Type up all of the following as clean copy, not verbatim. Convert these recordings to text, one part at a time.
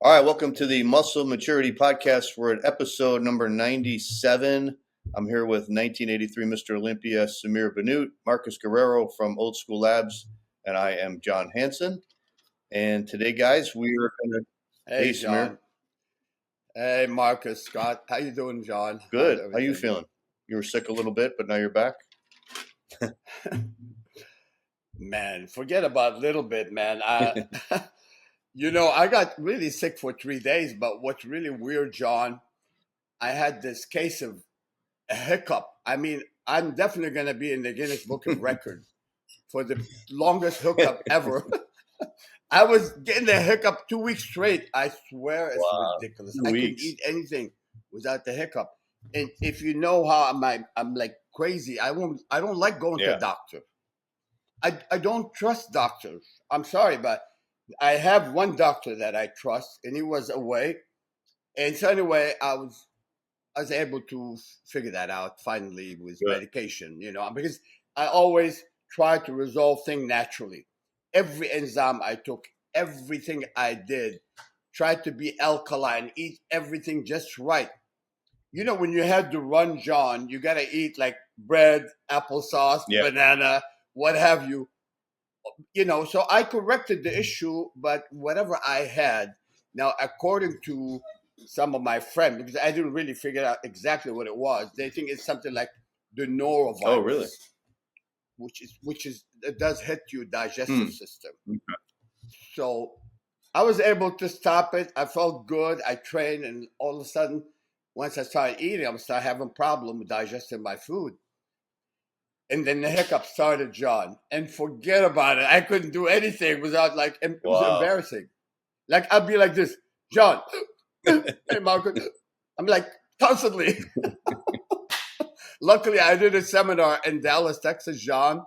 All right, welcome to the Muscle Maturity Podcast. We're at episode number 97. I'm here with 1983 Mr. Olympia, Samir Bannout, Marcus Guerrero from Old School Labs, and I am John Hansen. And today, guys, we are going to... Hey, John. Hey, Marcus, Scott. How you doing, John? Good. How you feeling? You were sick a little bit, but now you're back? Man, forget about little bit, man. I got really sick for 3 days, but what's really weird, John, I had this case of a hiccup. I mean, I'm definitely going to be in the Guinness Book of Records for the longest hiccup ever. I was getting a hiccup 2 weeks straight. I swear it's ridiculous. I couldn't eat anything without the hiccup. And if you know how I'm like crazy. I don't like going to doctor. I don't trust doctors. I'm sorry, but I have one doctor that I trust, and he was away. And so anyway, I was able to figure that out finally with medication, because I always try to resolve things naturally. Every enzyme I took, everything I did, tried to be alkaline, eat everything just right. When you had to run, John, you got to eat like bread, applesauce, banana, what have you. So I corrected the issue, but whatever I had, now, according to some of my friends, because I didn't really figure out exactly what it was, they think it's something like the norovirus. Oh, really? Which is it does hit your digestive system. Okay. So I was able to stop it. I felt good. I trained, and all of a sudden, once I started eating, I started having a problem with digesting my food. And then the hiccup started, John. And forget about it. I couldn't do anything without it was embarrassing. Like I'd be like this, John. Hey, Marcus. I'm like constantly. Luckily, I did a seminar in Dallas, Texas, John,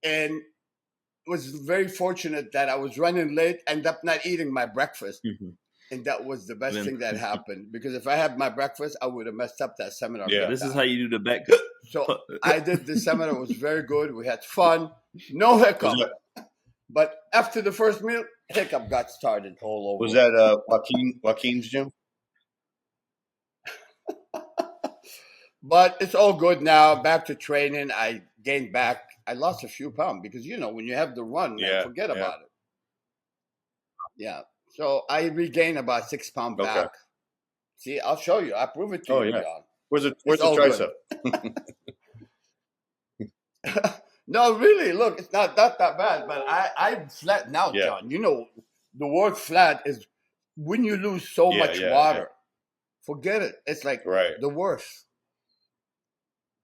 and was very fortunate that I was running late, ended up not eating my breakfast. Mm-hmm. And that was the best thing that happened, because if I had my breakfast, I would have messed up that seminar. Yeah, this is how you do the back. So I did the seminar. It was very good. We had fun. No hiccup. But after the first meal, hiccup got started all over. Was that Joaquin's gym? But it's all good now. Back to training. I gained back. I lost a few pounds because, when you have the run, forget about it. Yeah. So I regained about 6 pounds back. See, I'll show you. I'll prove it to you, John. Where's the tricep? No, really, look, it's not that bad. But I'm flat now, John. The word flat is when you lose so much water. Forget it. It's like the worst.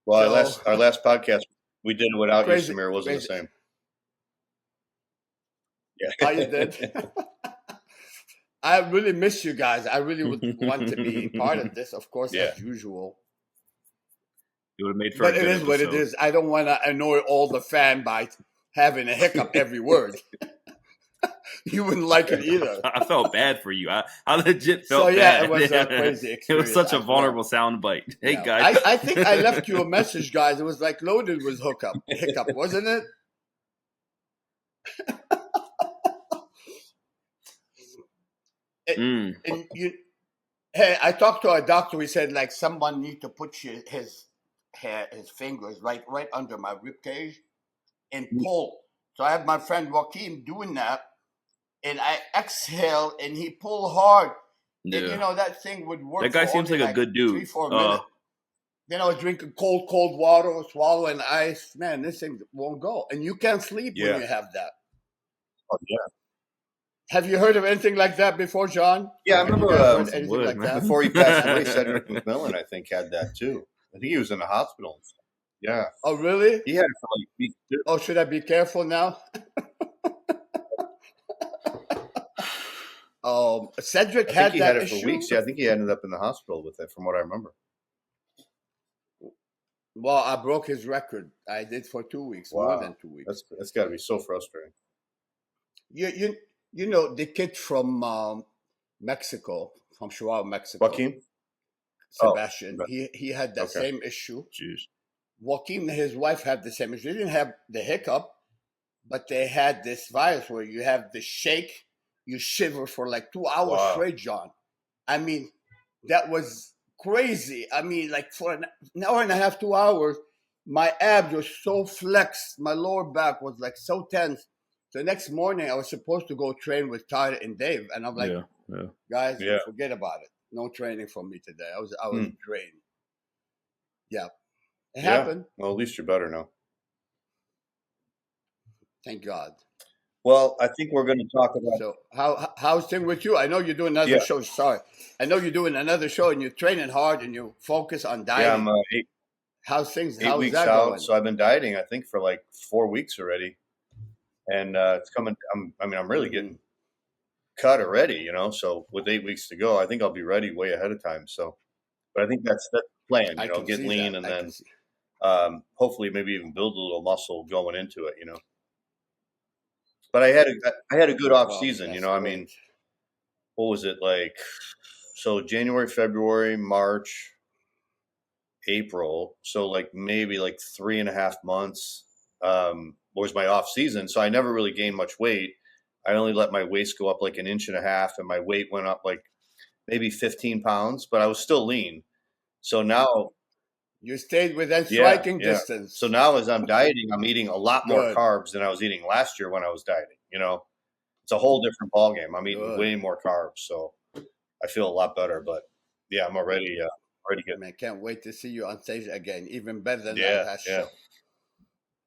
Well, our last podcast, we did it without you, Samir. It wasn't the same. Yeah. Oh, you did? I really miss you guys. I really would want to be part of this, of course, as usual. It would have made for but it is what it is. I don't want to annoy all the fan by having a hiccup every word. You wouldn't like it either. I felt bad for you. I legit felt bad. It was a crazy experience. It was such a vulnerable sound bite. Hey, guys. I think I left you a message, guys. It was like loaded with hiccup, wasn't it? Hey, I talked to a doctor. He said someone need to put his fingers right under my rib cage and pull. So I have my friend Joaquin doing that, and I exhale and he pull hard. Yeah. And that thing would work. That guy seems like a good dude. 3-4 minutes. Then I was drinking cold water or swallowing ice. Man, this thing won't go, and you can't sleep when you have that. Oh yeah. Have you heard of anything like that before, John? Yeah, I remember anything like that before he passed away. Cedric McMillan, I think, had that too. I think he was in the hospital. Yeah. Oh, really? He had it for weeks too. Oh, should I be careful now? Cedric had he that had it for weeks. Yeah, I think he ended up in the hospital with it, from what I remember. Well, I broke his record. I did for 2 weeks, more than 2 weeks. That's got to be so frustrating. The kid from Mexico, from Chihuahua, Mexico. Joaquin? Sebastian. He had that same issue. Jeez. Joaquin and his wife had the same issue. They didn't have the hiccup, but they had this virus where you have the shake. you shiver for like 2 hours Wow. straight, John. I mean, that was crazy. I mean, like for an hour and a half, 2 hours, my abs were so flexed. My lower back was like so tense. The next morning, I was supposed to go train with Tyler and Dave, and I'm like, guys, forget about it. No training for me today. I was drained. Yeah, it happened. Well, at least you're better now. Thank God. Well, I think we're going to talk about. So how's things with you? I know you're doing another show. Sorry, I know you're doing another show, and you're training hard, and you focus on dieting. Yeah, I'm how's things? 8 weeks out, going? So I've been dieting, I think, for like 4 weeks already. And it's coming. I'm really getting cut already, you know. So with 8 weeks to go, I think I'll be ready way ahead of time. So, but I think that's the plan. You know, get lean and then hopefully maybe even build a little muscle going into it. You know. But I had a good off season. You know, I mean, what was it like? So January, February, March, April. So like maybe like 3.5 months. Was my off season. So I never really gained much weight. I only let my waist go up like 1.5 inches, and my weight went up like maybe 15 pounds, but I was still lean. So now you stayed within striking distance. So now as I'm dieting, I'm eating a lot more carbs than I was eating last year when I was dieting. You know, it's a whole different ballgame. I'm eating way more carbs. So I feel a lot better, but yeah, I'm already good. Man, can't wait to see you on stage again. Even better than that last show.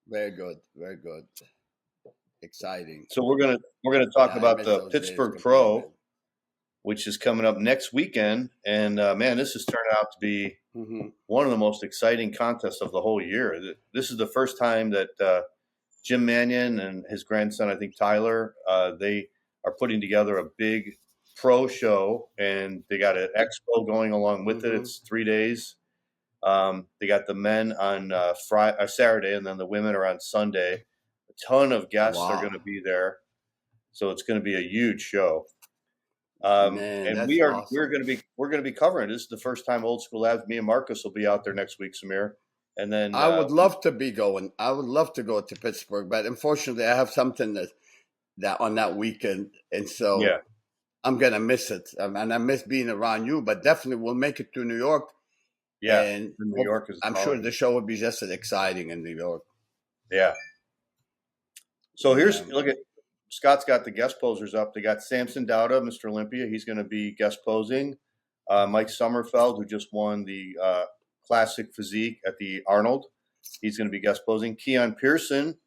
Very good, very good, exciting. So we're gonna talk about the Pittsburgh Pro, which is coming up next weekend, and man, this has turned out to be one of the most exciting contests of the whole year. This is the first time that Jim Mannion and his grandson, I think Tyler, they are putting together a big pro show, and they got an expo going along with it. It's 3 days. They got the men on Saturday, and then the women are on Sunday. A ton of guests are going to be there, so it's going to be a huge show. And we're going to be covering. This is the first time Old School Labs. Me and Marcus will be out there next week, Samir. And then I would love to be going. I would love to go to Pittsburgh, but unfortunately, I have something that on that weekend, and so I'm gonna miss it. And I miss being around you, but definitely we'll make it to New York. Yeah, and New York I'm sure the show would be just as exciting in New York. Yeah. So look at Scott's got the guest posers up. They got Samson Dauda, Mr. Olympia. He's going to be guest posing. Mike Sommerfeld, who just won the Classic Physique at the Arnold. He's going to be guest posing. Keon Pearson,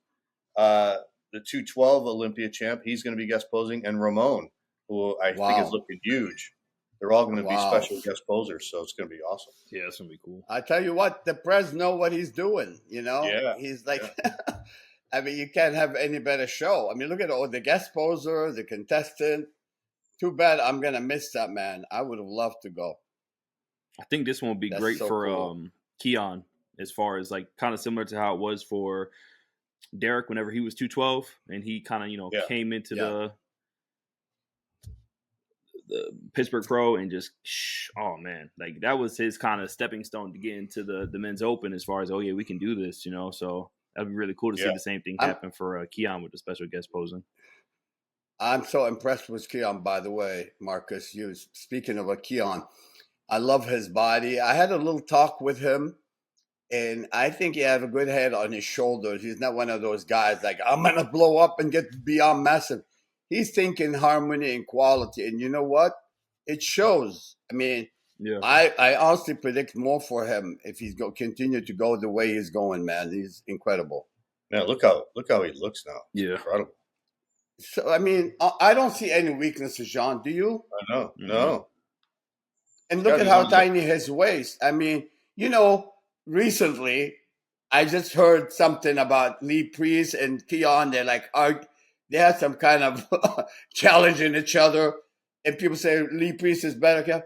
the 212 Olympia champ. He's going to be guest posing. And Ramon, who I think is looking huge. They're all going to be special guest posers, so it's going to be awesome. Yeah, it's going to be cool. I tell you what, the Prez know what he's doing, you know? Yeah. He's like, I mean, you can't have any better show. I mean, look at all the guest poser, the contestant. Too bad I'm going to miss that, man. I would have loved to go. I think this one would be great for Keon, as far as like kind of similar to how it was for Derek whenever he was 212 and he kind of, came into the Pittsburgh Pro and just, oh man, like that was his kind of stepping stone to get into the men's open as far as, oh yeah, we can do this, so that'd be really cool to see the same thing happen for Keon with the special guest posing. I'm so impressed with Keon, by the way, Marcus. Speaking of Keon, I love his body. I had a little talk with him, and I think he has a good head on his shoulders. He's not one of those guys like, I'm going to blow up and get beyond massive. He's thinking harmony and quality. And you know what? It shows. I mean, I honestly predict more for him if he's continue to go the way he's going, man. He's incredible. Yeah, look how he looks now. Yeah. Incredible. So, I mean, I don't see any weaknesses, Jean. Do you? I know. No. And look at how tiny his waist. I mean, recently I just heard something about Lee Priest and Keon. They're like, they had some kind of challenging each other. And people say Lee Priest is better.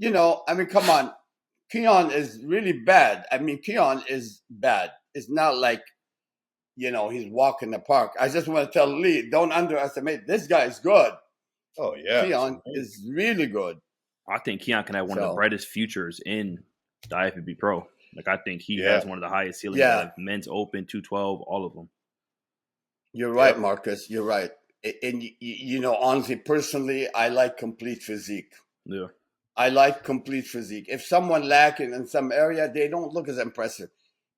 I mean, come on. Keon is really bad. I mean, Keon is bad. It's not like, he's walking the park. I just want to tell Lee, don't underestimate. This guy is good. Oh, yeah. Keon is really good. I think Keon can have one of the brightest futures in the IFBB Pro. Like, I think he has one of the highest ceilings. Like men's open, 212, all of them. You're right, Marcus. You're right. And you know, honestly, personally, I like complete physique. Yeah. I like complete physique. If someone lacking in some area, they don't look as impressive.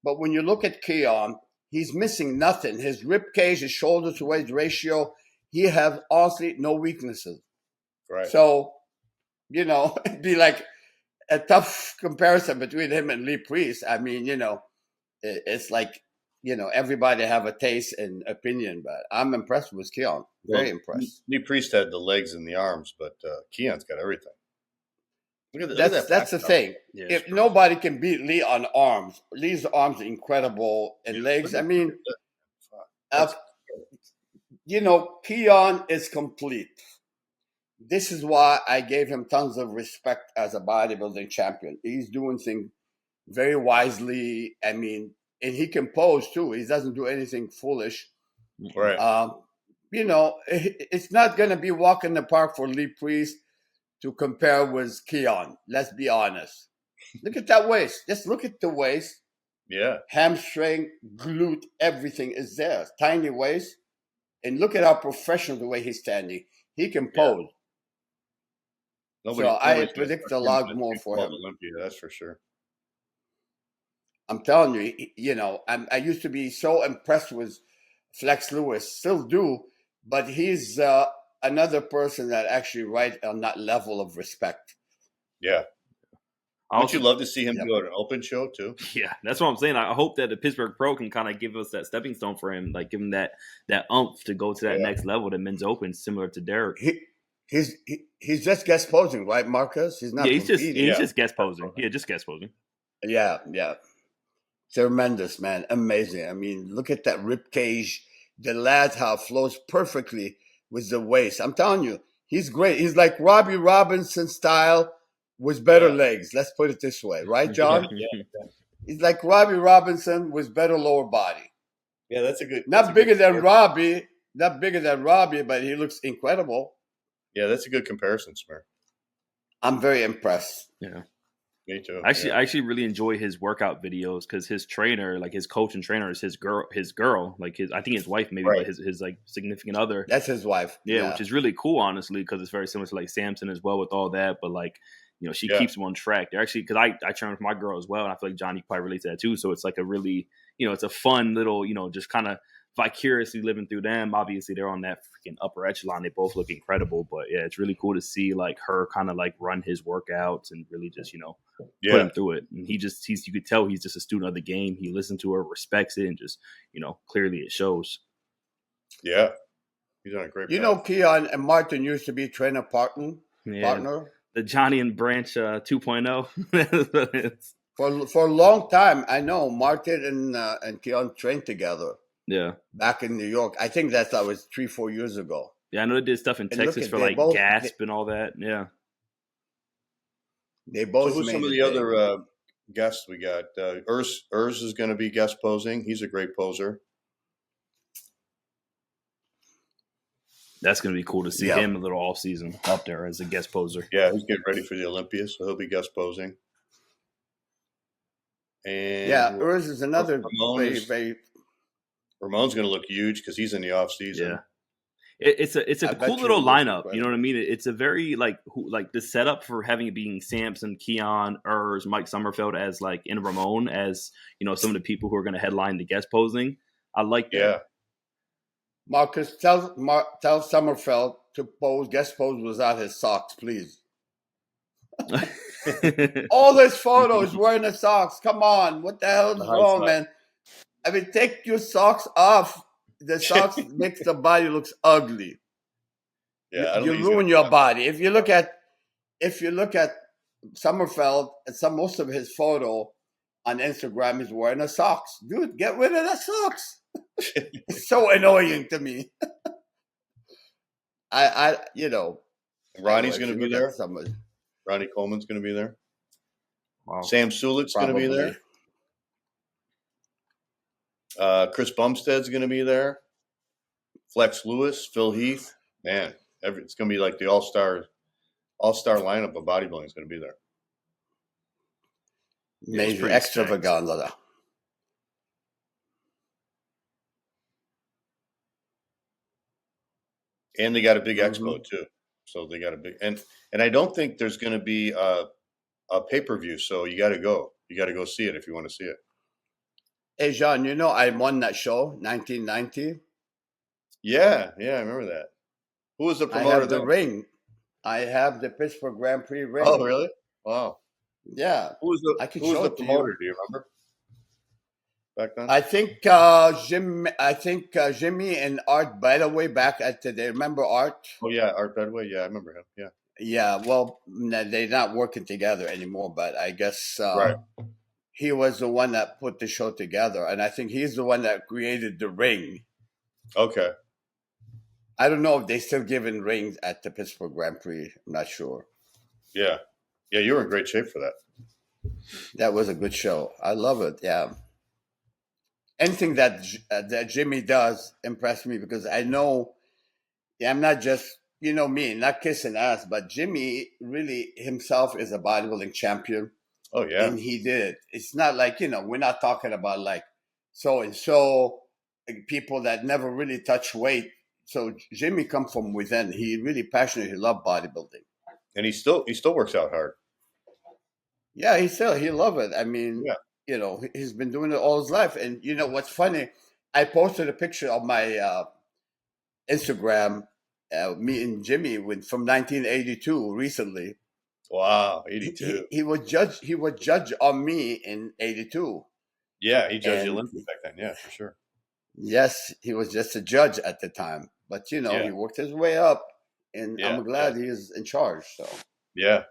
But when you look at Keon, he's missing nothing. His rib cage, his shoulder to waist ratio, he has honestly no weaknesses. Right. So, you know, it'd be like a tough comparison between him and Lee Priest. I mean, you know, it's like, you know, everybody have a taste and opinion, but I'm impressed with Keon. Very impressed. Lee Priest had the legs and the arms, but Keon's got everything. Look at that. That's the thing. Yeah, if nobody can beat Lee on arms, Lee's arms are incredible, and legs. I mean, you know, Keon is complete. This is why I gave him tons of respect as a bodybuilding champion. He's doing things very wisely. I mean, and he can pose too. He doesn't do anything foolish. Right. You know, it's not going to be walk in the park for Lee Priest to compare with Keon. Let's be honest. Look at that waist. Just look at the waist. Yeah. Hamstring, glute, everything is there. Tiny waist. And look at how professional the way he's standing. He can pose. So I predict a lot more for him. Olympia, that's for sure. I'm telling you, you know, I used to be so impressed with Flex Lewis, still do, but he's another person that actually right on that level of respect. Yeah. Would you love to see him go to an open show too? Yeah, that's what I'm saying. I hope that the Pittsburgh Pro can kind of give us that stepping stone for him, like give him that oomph to go to that next level, the men's open, similar to Derek. He's just guest posing, right, Marcus? He's not. Yeah, he's just guest posing. Yeah, just guest posing. Yeah. Tremendous, man. Amazing. I mean, look at that rib cage. The lad how it flows perfectly with the waist. I'm telling you, he's great. He's like Robbie Robinson style with better legs. Let's put it this way, right, John? Yeah. He's like Robbie Robinson with better lower body. Yeah, that's a good. Not bigger than Robbie, but he looks incredible. Yeah, that's a good comparison, Samir. I'm very impressed. Yeah. Me too. I actually really enjoy his workout videos because his trainer, like his coach and trainer, is his girl, like I think his wife maybe, but his like significant other. That's his wife. Yeah, which is really cool, honestly, because it's very similar to like Samson as well with all that. But like, you know, she keeps him on track. They're actually, because I train with my girl as well, and I feel like Johnny probably relates to that too. So it's like a really, you know, it's a fun little, you know, just kind of vicariously living through them. Obviously, they're on that freaking upper echelon. They both look incredible, but yeah, it's really cool to see like her kind of like run his workouts and really just, you know, put him through it. And you could tell he's just a student of the game. He listens to her, respects it, and just, you know, clearly it shows. Yeah, he's on a great. You know, Keon and Martin used to be trainer partner. The Johnny and Branch 2.0. For a long time, I know Martin and Keon trained together. Yeah. Back in New York. I think that was 3-4 years ago. Yeah, I know they did stuff in Texas for like Gasp and all that. Yeah. They both. So who's some of the other guests we got? Urs is going to be guest posing. He's a great poser. That's going to be cool to see him a little off season up there as a guest poser. Yeah, he's getting ready for the Olympia, so he'll be guest posing. And Urs is another very. Ramon's going to look huge because he's in the off season. Yeah. It's a cool little lineup. You know what I mean? It's a very like the setup for having it being Samson, Keon, Urs, Mike Sommerfeld as like and Ramon as, you know, some of the people who are going to headline the guest posing. I like that. Yeah. Marcus, tell Sommerfeld to guest pose without his socks, please. All those photos wearing the socks. Come on, what the hell is wrong, man? I mean, take your socks off. The socks makes the body looks ugly. Yeah, you ruin your body. If you look at Sommerfeld and most of his photo on Instagram is wearing the socks. Dude, get rid of the socks. It's so annoying to me. Ronnie's going to be there. Ronnie Coleman's going to be there. Wow. Sam Sulik's going to be there. Chris Bumstead's going to be there. Flex Lewis, Phil Heath. Man, it's going to be like the all-star lineup of bodybuilding is going to be there. Major extravaganza. And they got a big Mm-hmm. expo too. So they got a big and I don't think there's going to be a pay-per-view. So you got to go. You got to go see it if you want to see it. Hey, John, I won that show, 1990. Yeah, I remember that. Who was the I promoter have the then? ring. I have the Pittsburgh Grand Prix Oh, ring. really? Wow. Yeah, I can Who was show the it to promoter? you. Do you remember back then? I think Jim. I think Jimmy and Art Bedaway back at the. They remember Art? Oh yeah, Art Bedway. Yeah, I remember him. Yeah. Yeah. Well, they're not working together anymore. But I guess Right. he was the one that put the show together, and I think he's the one that created the ring. Okay. I don't know if they still giving rings at the Pittsburgh Grand Prix. I'm not sure. Yeah. Yeah, you were in great shape for that. That was a good show. I love it. Yeah. Anything that Jimmy does impress me because I know I'm not just me, not kissing ass, but Jimmy really himself is a bodybuilding champion, Oh yeah. and he did it. It's not like we're not talking about like so and so people that never really touch weight. So Jimmy come from within. He really passionate. He love bodybuilding. And he still works out hard. Yeah, he love it. I mean, Yeah. He's been doing it all his life. And what's funny? I posted a picture of my Instagram, me and Jimmy from 1982 recently. Wow, 82. He would judge. He would judge on me in 82. Yeah, he judged the And Olympics back then. Yeah, for sure. yes, he was just a judge at the time. But Yeah. he worked his way up, and Yeah, I'm glad he is in charge. So Yeah.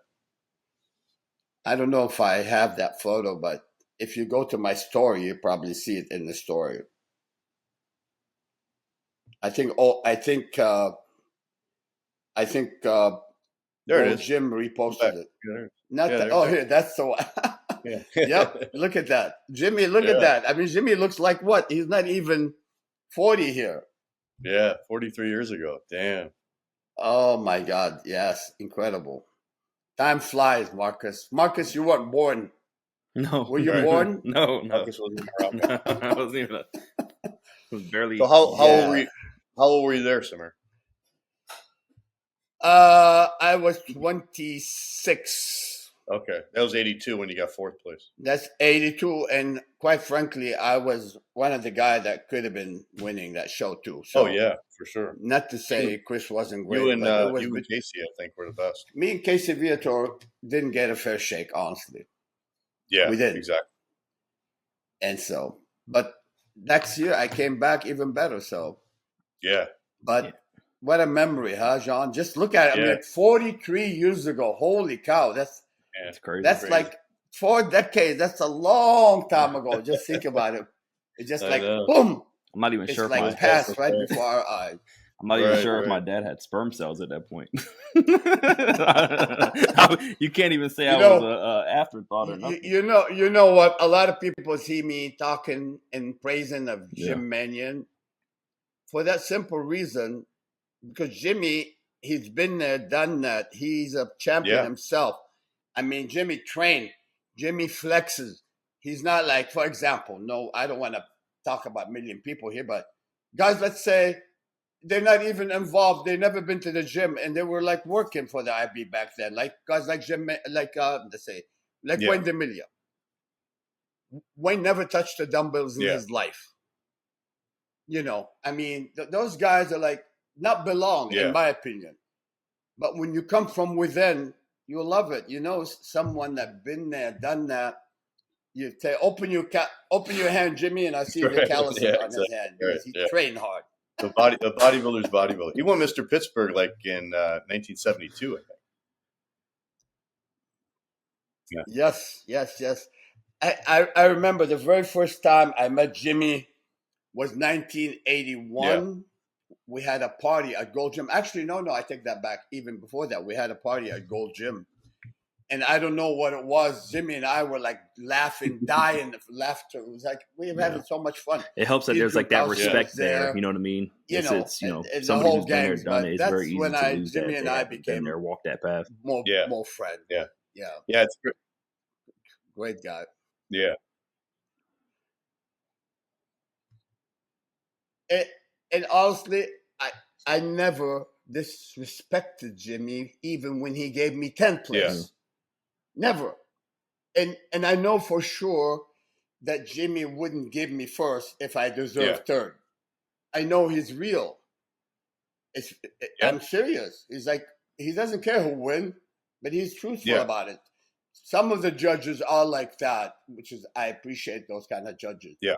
I don't know if I have that photo, but if you go to my story, you probably see it in the story. I think. Oh, I think. There it Bo is. Jim reposted it. Yeah, Not yeah, that. there Oh, it is. here. That's the one. Yeah. Yep. Look at that, Jimmy. Look Yeah. at that. I mean, Jimmy looks like what? He's not even 40 here. Yeah, 43 years ago. Damn. Oh my God. Yes, incredible. Time flies, Marcus. Marcus, you weren't born. No. Were you Right. born? No. Marcus wasn't around. I wasn't even. I was barely. So how Yeah. old were you? How old were you there, Samir? I was 26. Okay, that was 82 when you got fourth place. That's 82, and quite frankly, I was one of the guys that could have been winning that show too. So, Oh yeah, for sure. not to say Chris wasn't great, You and but it was Casey, I think, were the best. me and Casey Viator didn't get a fair shake, honestly. Yeah, We did. exactly. And so, but next year I came back even better. So, Yeah, but what a memory, huh, Jean? Just look at it. I Yeah. mean, 43 years ago. Holy cow! That's crazy. That's like 4 decades. That's a long time ago. Just think about it. It's just I like know. boom. I'm not even It's sure if like my passed right before our eyes. I'm not even Right, sure if my right. dad had sperm cells at that point. You can't even say I You know, was a afterthought or nothing. You know what? A lot of people see me talking and praising of Jim Mannion for that simple reason, because Jimmy, he's been there, done that. He's a champion Yeah. himself. I mean, Jimmy trained. Jimmy flexes. He's not like, for example, no, I don't want to talk about a million people here, but guys, let's say they're not even involved. They've never been to the gym, and they were like working for the IB back then. Like guys like Jim, let's say, like Yeah. Wayne D'Amelio. Wayne never touched the dumbbells in Yeah. his life. I mean, those guys are like not belong, Yeah. in my opinion. But when you come from within, you love it. Someone that been there, done that. You say, open your hand, Jimmy, and I see the Right. calluses Yeah, on his exactly. hand. Right. He Yeah. trained hard. The bodybuilder's bodybuilder. He won Mr. Pittsburgh like in 1972, I think. Yes. I remember the very first time I met Jimmy was 1981. We had a party at Gold Gym. Actually, no, I take that back. Even before that, we had a party at Gold Gym. And I don't know what it was. Jimmy and I were like laughing, dying of laughter. It was like we were having so much fun. It helps that Steve there's like that Gronkowski respect was there. there. You know what I mean? And Somebody the whole who's been there, gang. done it. It's That's very easy when to lose Jimmy that. and They I haven't been became there, walk that path. more Yeah. friends. Yeah. Yeah. Yeah, it's great. Great guy. Yeah. And honestly, I never disrespected Jimmy even when he gave me 10th place. Yeah. Never. And I know for sure that Jimmy wouldn't give me first if I deserved third. I know he's real. I'm serious. He's like, he doesn't care who wins, but he's truthful about it. Some of the judges are like that, which is, I appreciate those kind of judges. Yeah.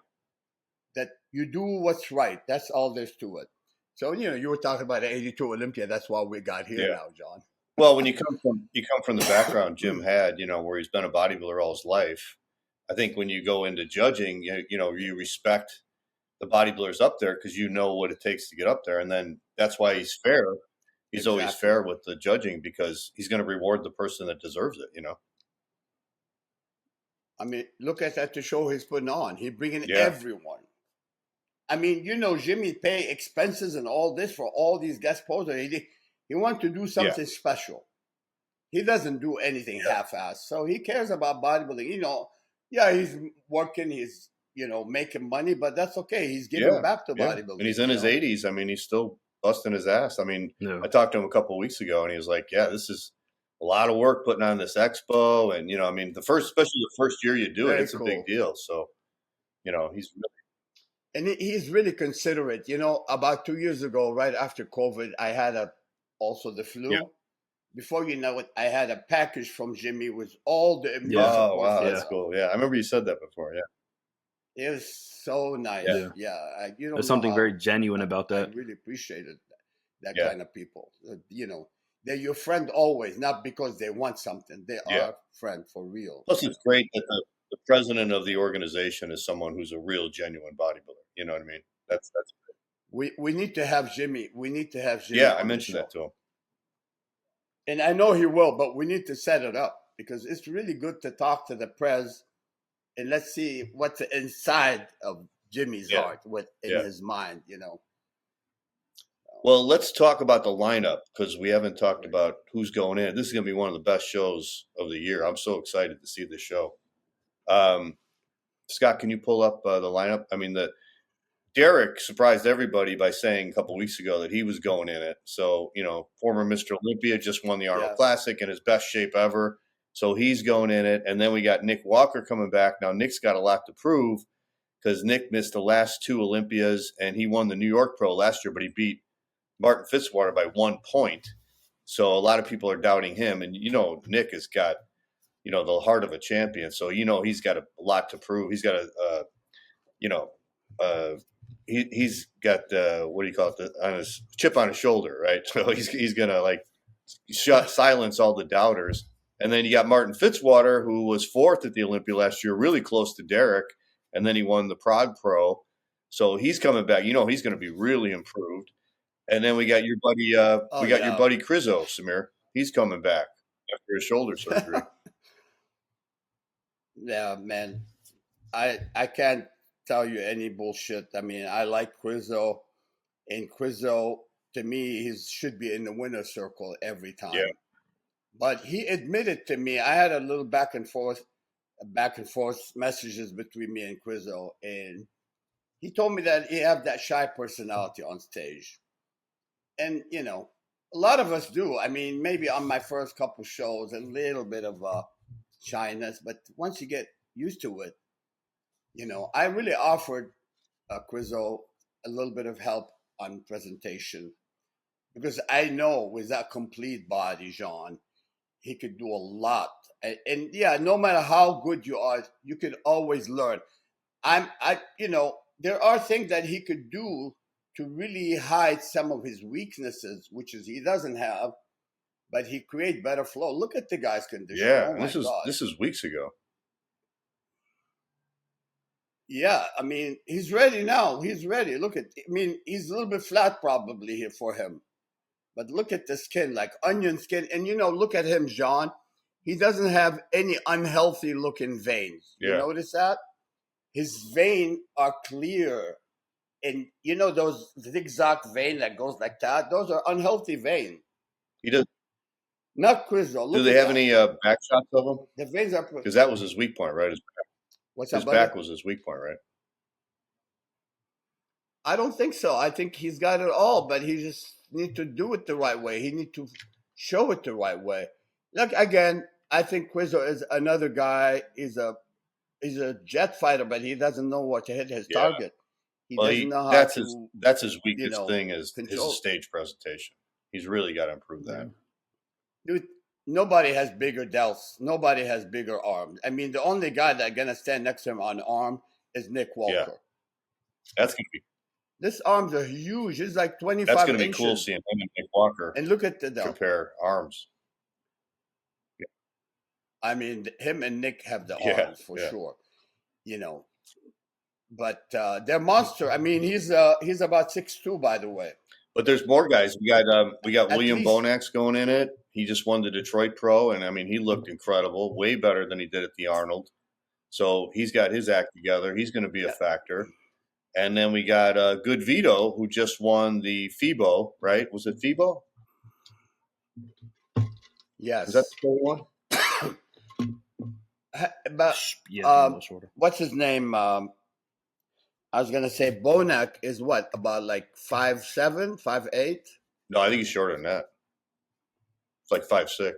That you do what's right. That's all there's to it. So, you were talking about the 82 Olympia. That's why we got here now, John. Well, when you come from the background Jim had, where he's been a bodybuilder all his life, I think when you go into judging, you respect the bodybuilders up there because you know what it takes to get up there. And then that's why he's fair. He's always fair with the judging because he's going to reward the person that deserves it, I mean, look at that, the show he's putting on. He's bringing everyone. I mean, Jimmy pay expenses and all this for all these guest posers. He wants to do something special. He doesn't do anything half-assed. So he cares about bodybuilding. He's working, he's, making money, but that's okay. He's giving back to bodybuilding. And he's in his 80s. I mean, he's still busting his ass. I mean, I talked to him a couple of weeks ago, and he was like, this is a lot of work putting on this expo. And, especially the first year you do it, it's a big deal. So, he's really. And he's really considerate. About 2 years ago, right after COVID, I had also the flu. Yeah. Before you know it, I had a package from Jimmy with all the immune support. Oh, wow, that's cool. Yeah, I remember you said that before, It was so nice. Yeah. There's something very genuine about that. I really appreciated that kind of people. They're your friend always, not because they want something. They are a friend for real. Plus, it's great that the president of the organization is someone who's a real, genuine bodybuilder. You know what I mean? That's great. We need to have Jimmy. Yeah, I mentioned that to him. And I know he will, but we need to set it up because it's really good to talk to the press and let's see what's inside of Jimmy's heart, in his mind, Well, let's talk about the lineup because we haven't talked about who's going in. This is going to be one of the best shows of the year. I'm so excited to see this show. Scott, can you pull up the lineup? I mean, Derek surprised everybody by saying a couple of weeks ago that he was going in it. So, former Mr. Olympia just won the Arnold Classic in his best shape ever. So he's going in it. And then we got Nick Walker coming back. Now, Nick's got a lot to prove because Nick missed the last two Olympias and he won the New York Pro last year, but he beat Martin Fitzwater by 1 point. So a lot of people are doubting him. And, Nick has got, the heart of a champion. So, he's got a lot to prove. He's got he's got what do you call it? On his chip on his shoulder, right? So he's gonna silence all the doubters. And then you got Martin Fitzwater, who was fourth at the Olympia last year, really close to Derek, and then he won the Prague Pro. So he's coming back. He's going to be really improved. And then we got your buddy, your buddy Crizzo, Samir. He's coming back after his shoulder surgery. Yeah, man. I can't tell you any bullshit. I mean, I like Crizzo, and Crizzo, to me, he should be in the winner's circle every time. Yeah. But he admitted to me, I had a little back and forth messages between me and Crizzo, and he told me that he have that shy personality on stage. And, a lot of us do. I mean, maybe on my first couple shows, a little bit of shyness, but once you get used to it, I really offered Crizzo a little bit of help on presentation because I know with that complete body, Jean, he could do a lot. And no matter how good you are, you could always learn. There are things that he could do to really hide some of his weaknesses, which is he doesn't have, but he create better flow. Look at the guy's condition. Yeah, this is weeks ago. Yeah, I mean, he's ready now. He's ready. He's a little bit flat probably here for him. But look at the skin, like onion skin. And, look at him, Jean. He doesn't have any unhealthy looking veins. Yeah. You notice that? His veins are clear. And, those zigzag vein that goes like that, those are unhealthy veins. He does. Not Crizzo. Do they have any back shots of him? The veins are... Because that was his weak point, right? His back was his weak point, right? I don't think so. I think he's got it all, but he's just need to do it the right way. He need to show it the right way. Look, again, I think Quizzo is another guy. He's a jet fighter, but he doesn't know what to hit his target. He doesn't know how to. That's his weakest thing is his stage presentation. He's really got to improve that. Dude, nobody has bigger delts. Nobody has bigger arms. I mean, the only guy that's gonna stand next to him on arm is Nick Walker. Yeah. That's gonna be. This arms are huge. It's like 25 inches. That's gonna be cool seeing him and Nick Walker. And look at the delt. Compare arms. Yeah. I mean, him and Nick have the arms for sure. You know, but they're monster. I mean, he's about 6'2", by the way. But there's more guys. We got William Bonac going in it. He just won the Detroit Pro, and I mean, he looked incredible, way better than he did at the Arnold. So he's got his act together. He's going to be a factor. And then we got Goodvito, who just won the FIBO, right? Was it FIBO? Yes. Is that the one? But what's his name? I was gonna say Bonac is what, about like 5'7", 5'8"? No, I think he's shorter than that. It's like 5'6".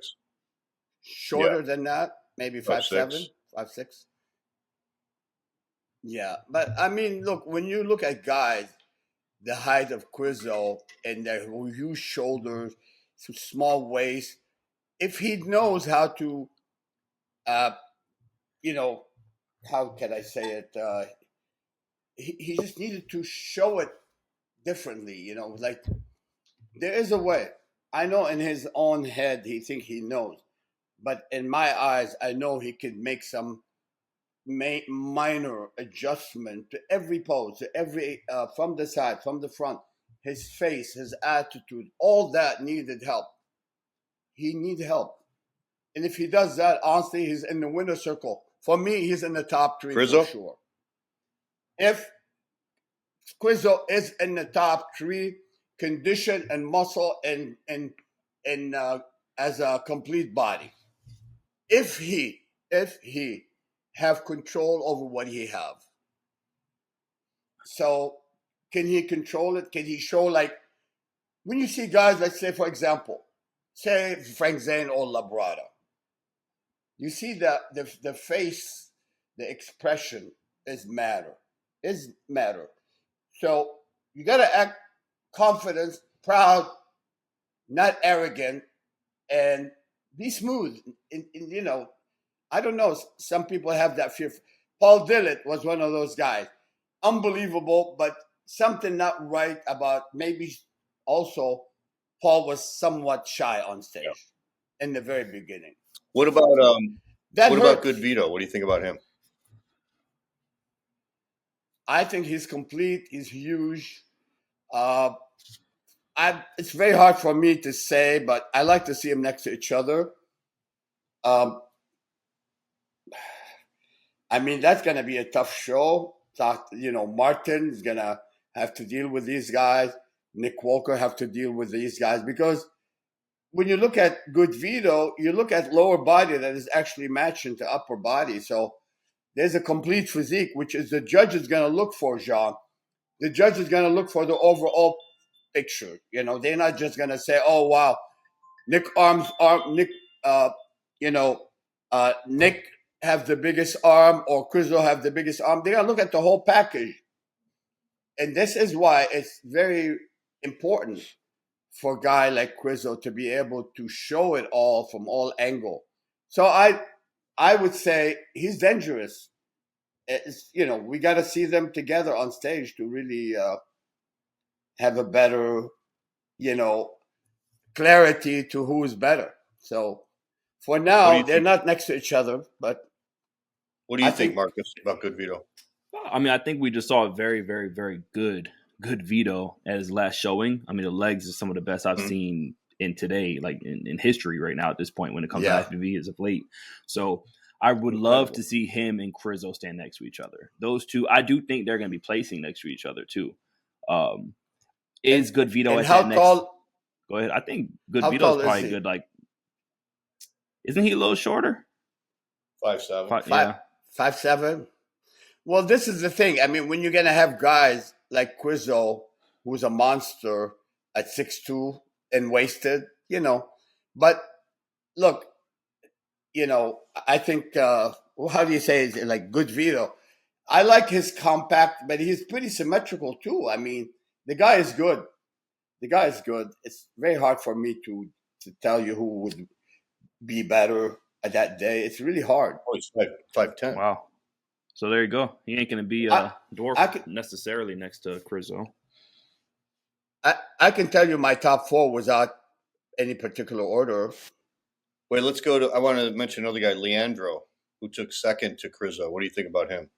Shorter than that? Maybe 5'7", 5'6". Yeah, but I mean, look, when you look at guys the height of Quizzo and their huge shoulders, some small waist, if he knows how to, how can I say it? He just needed to show it differently, like there is a way. I know in his own head he thinks he knows, but in my eyes, I know he can make some minor adjustment to every pose, to every from the side, from the front, his face, his attitude, all that needed help. He needs help, and if he does that, honestly, he's in the winner circle. For me, he's in the top 3 Quizzo? for sure. If Quizzo is in the top 3, condition and muscle and as a complete body, if he have control over what he have. So can he control it? Can he show, like, when you see guys, let's say, for example, say Frank Zane or Labrada, you see the face, the expression is matter. So you got to act confident, proud, not arrogant, and be smooth. I don't know. Some people have that fear. Paul Dillett was one of those guys. Unbelievable, but something not right about maybe also Paul was somewhat shy on stage in the very beginning. What about Goodvito? What do you think about him? I think he's complete. He's huge. It's very hard for me to say, but I like to see them next to each other. I mean, that's going to be a tough show. Martin is going to have to deal with these guys. Nick Walker have to deal with these guys, because when you look at Goodvito, you look at lower body that is actually matching to upper body. So there's a complete physique, which is the judge is going to look for, Jean. The judge is going to look for the overall picture. They're not just going to say, "Oh wow, Nick Nick have the biggest arm or Quizzo have the biggest arm." They're going to look at the whole package. And this is why it's very important for a guy like Quizzo to be able to show it all from all angles. So I would say he's dangerous. We got to see them together on stage to really have a better, clarity to who is better. So for now, they're not next to each other. But what do you think, Marcus, about Goodvito? I mean, I think we just saw a very, very, very good Vito at his last showing. I mean, the legs are some of the best I've seen in today, like in history right now at this point when it comes to FPV as of late. So I would love to see him and Quizzo stand next to each other. Those two, I do think they're going to be placing next to each other too. Is Goodvito at how that tall? next? Go ahead. I think Goodvito's probably good. Like, isn't he a little shorter? 5'7". 5'7". Well, this is the thing. I mean, when you're going to have guys like Quizzo, who's a monster, at 6'2" and wasted, But look, I think, how do you say it? Like Goodvito. I like his compact, but he's pretty symmetrical too. I mean, the guy is good. It's very hard for me to tell you who would be better at that day. It's really hard. Oh, he's 5'10". Wow. So there you go. He ain't going to be dwarf necessarily next to Chris, though. I can tell you my top 4 without any particular order. Wait, let's go to. I want to mention another guy, Leandro, who took second to Crizo. What do you think about him?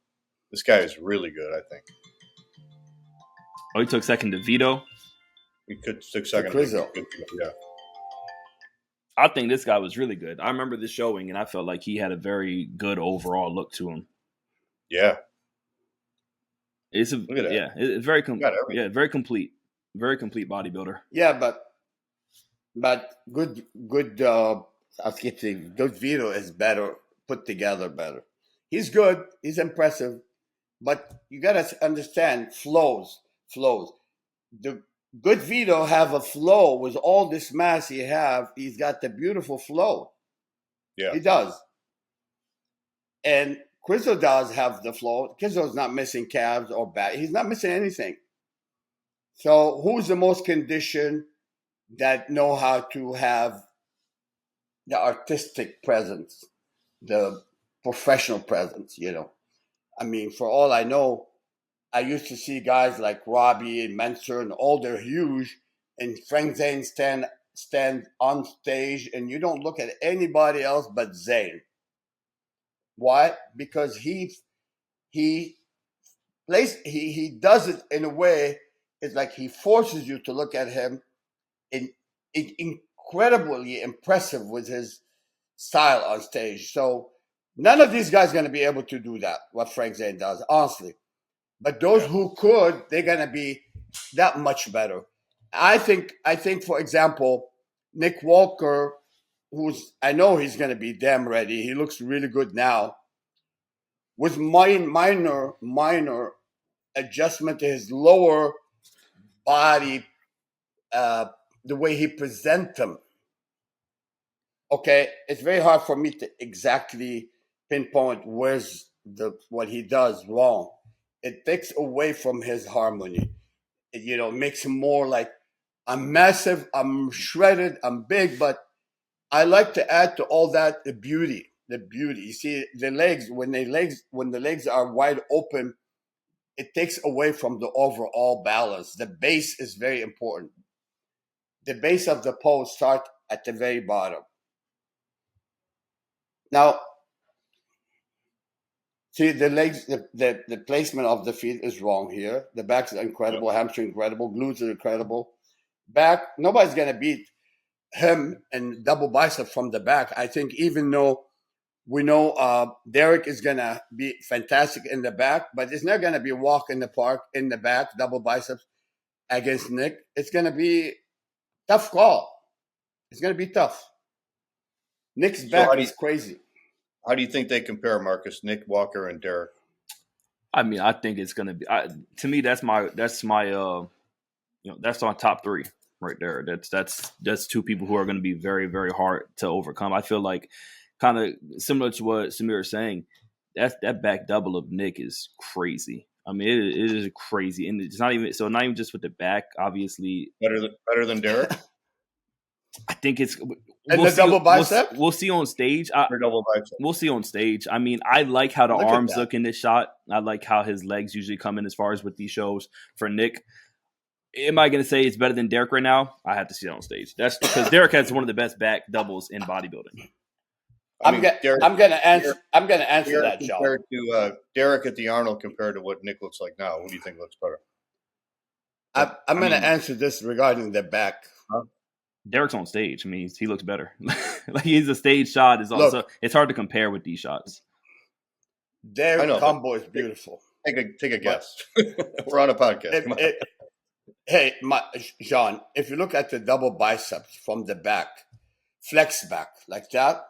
This guy is really good, I think. Oh, he took second to Vito. He took second to Crizo. Yeah. I think this guy was really good. I remember this showing, and I felt like he had a very good overall look to him. Yeah. Look at that. Yeah, it's very very complete. Very complete bodybuilder. Yeah, but good. I'll keep saying Goodvito is better, put together better. He's good. He's impressive, but you gotta understand flows. The Goodvito have a flow with all this mass he have. He's got the beautiful flow. Yeah, he does. And Crizo does have the flow. Crizo's not missing calves or back. He's not missing anything. So who's the most conditioned that know how to have the artistic presence, the professional presence, I mean, for all I know, I used to see guys like Robbie and Menser, and all they're huge, and Frank Zane stand on stage, and you don't look at anybody else but Zane. Why? Because he does it in a way. It's like he forces you to look at him incredibly impressive with his style on stage. So none of these guys are going to be able to do that, what Frank Zane does, honestly. But those who could, they're going to be that much better. I think, for example, Nick Walker, I know he's going to be damn ready. He looks really good now. With minor adjustment to his lower body, the way he presents them. Okay, it's very hard for me to exactly pinpoint where's what he does wrong. It takes away from his harmony. It makes him more like, I'm massive, I'm shredded, I'm big, but I like to add to all that the beauty. You see, the legs, when the legs are wide open, it takes away from the overall balance. The base is very important. The base of the pose starts at the very bottom. Now, see, the legs, the placement of the feet is wrong here. The back is incredible, hamstring incredible, glutes are incredible. Back, nobody's going to beat him and double bicep from the back. I think even though we know Derek is going to be fantastic in the back, but it's not going to be a walk in the park in the back, double biceps against Nick. It's going to be tough call. It's going to be tough. Nick's back is crazy. How do you think they compare, Marcus? Nick Walker and Derek? I mean, I think it's going to be. To me, that's my. That's on top 3 right there. That's 2 people who are going to be very, very hard to overcome. I feel like, kind of similar to what Samir is saying, that back double of Nick is crazy. I mean, it is crazy, and it's not even just with the back. Obviously, better than Derek. I think it's double bicep. We'll see on stage. Double bicep. We'll see on stage. I mean, I like how the arms look in this shot. I like how his legs usually come in as far as with these shows for Nick. Am I going to say it's better than Derek right now? I have to see it on stage. That's because Derek has one of the best back doubles in bodybuilding. I'm going to answer that, John. Compared to Derek at the Arnold compared to what Nick looks like now, what do you think looks better? I'm going to answer this regarding the back. Huh? Derek's on stage. I mean, he looks better. Like he's a stage shot. It's hard to compare with these shots. Derek combo is beautiful. Take a guess. We're on a podcast. Hey, Jean, if you look at the double biceps from the back, flex back like that,